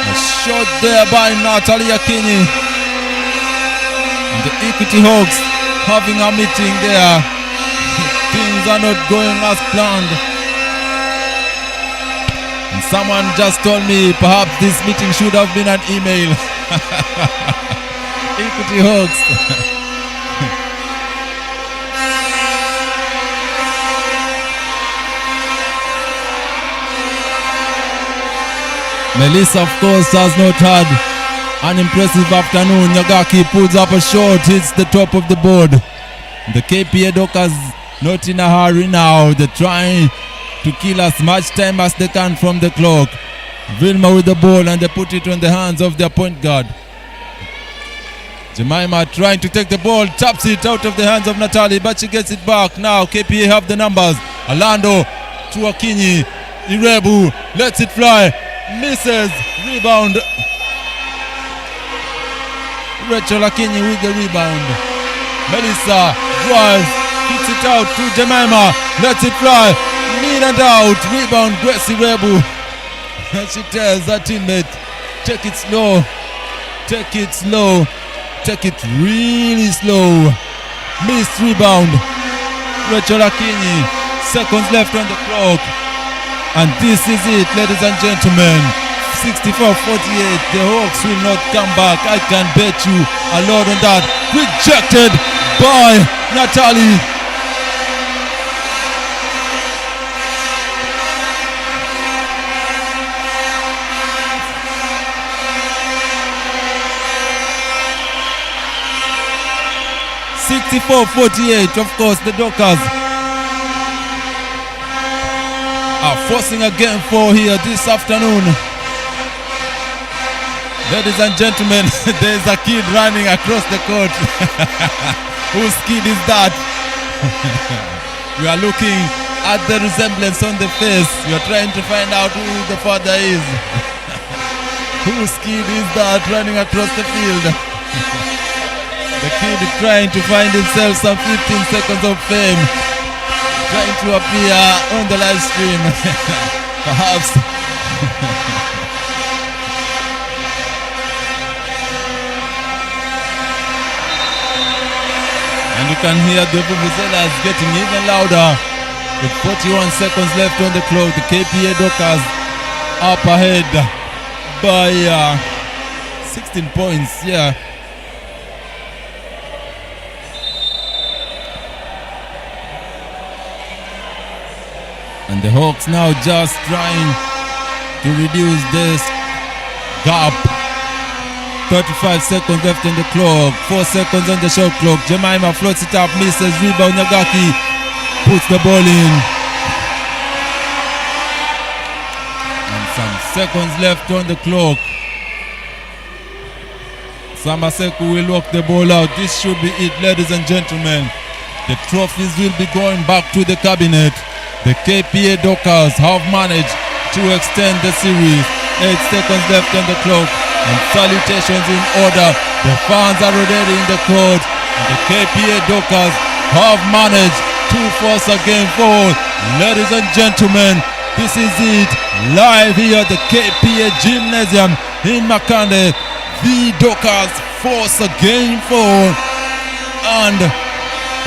A shot there by Natalie Akinyi. And the Equity Hawks having a meeting there. Things are not going as planned. And someone just told me perhaps this meeting should have been an email. Equity Hawks. Melissa, of course, has not had an impressive afternoon. Nyagaki pulls up a shot, hits the top of the board. The KPA Dockers not in a hurry now. They're trying to kill as much time as they can from the clock. Vilma with the ball, and they put it on the hands of their point guard. Jemima trying to take the ball, taps it out of the hands of Natalie, but she gets it back. Now KPA have the numbers. Orlando to Akinyi. Irebu lets it fly. Misses. Rebound. Rachel Akinyi with the rebound. Melissa drives, kicks it out to Jemima. Lets it fly. In and out. Rebound Gracie Irebu. And she tells her teammate Take it slow. Take it slow. Take it really slow. Missed rebound. Rachel Akinyi. Seconds left on the clock. And this is it, ladies and gentlemen. 64-48. The Hawks will not come back. I can bet you a lot on that. Rejected by Natalie. (64-48). Of course, the Dockers are forcing a game 4 here this afternoon. Ladies and gentlemen, there's a kid running across the court. Whose kid is that? We are looking at the resemblance on the face. We are trying to find out who the father is. Whose kid is that running across the field? The kid is trying to find himself some 15 seconds of fame. Trying to appear on the live stream. Perhaps. And you can hear the vuvuzelas getting even louder. With 41 seconds left on the clock, the KPA Dockers up ahead by 16 points. Yeah. And the Hawks now just trying to reduce this gap. 35 seconds left on the clock. 4 seconds on the shot clock. Jemima floats it up, misses, rebound. Nyagaki puts the ball in. And some seconds left on the clock. Samaseku will walk the ball out. This should be it, ladies and gentlemen. The trophies will be going back to the cabinet. The KPA Dockers have managed to extend the series. 8 seconds left on the clock. And salutations in order. The fans are already in the court. And the KPA Dockers have managed to force a game forward. Ladies and gentlemen, this is it. Live here at the KPA Gymnasium in Makande. The Dockers force a game forward. And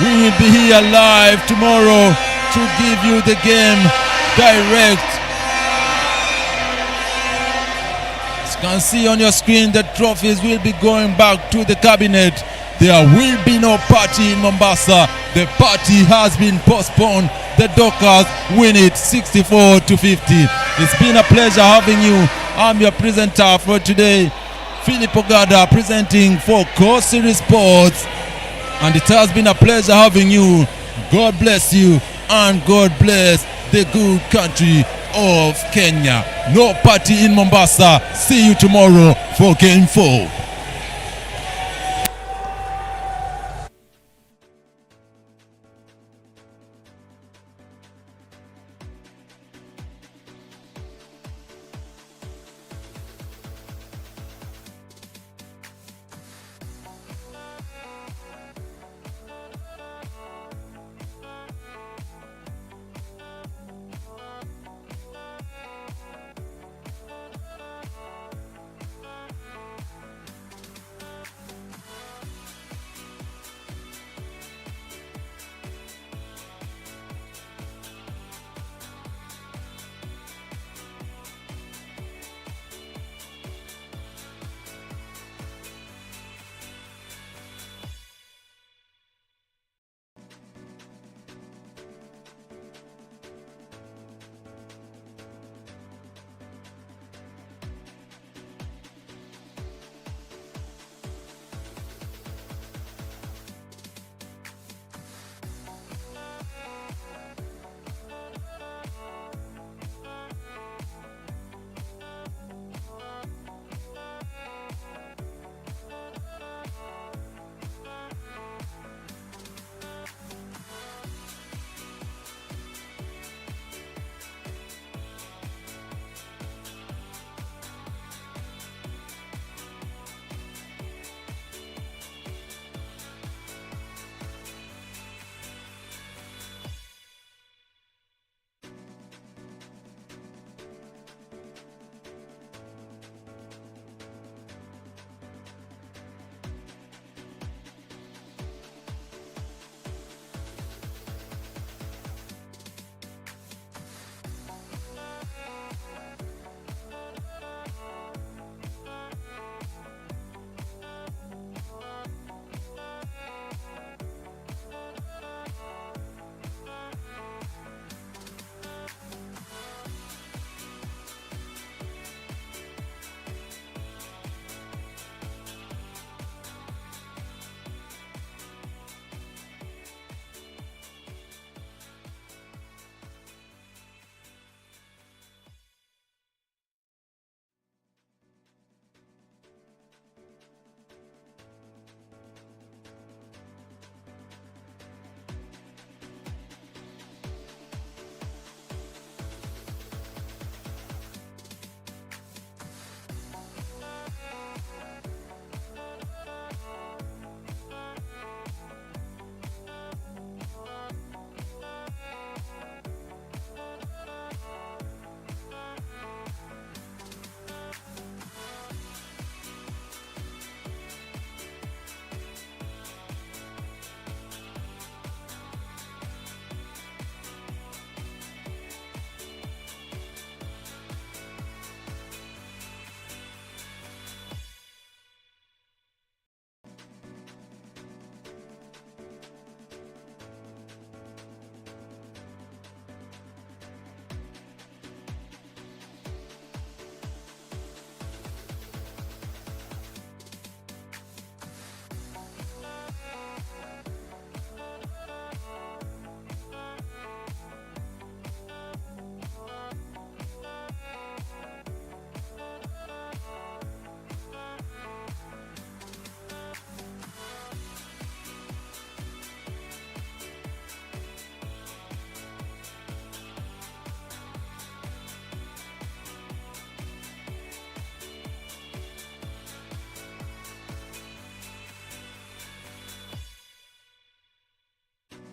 we will be here live tomorrow to give you the game direct. As you can see on your screen, the trophies will be going back to the cabinet. There will be no party in Mombasa. The party has been postponed. The Dockers win it 64-50. It's been a pleasure having you. I'm your presenter for today, Philip Ogada, presenting for Core Series Sports. And it has been a pleasure having you. God bless you. And God bless the good country of Kenya. No party in Mombasa. See you tomorrow for Game 4.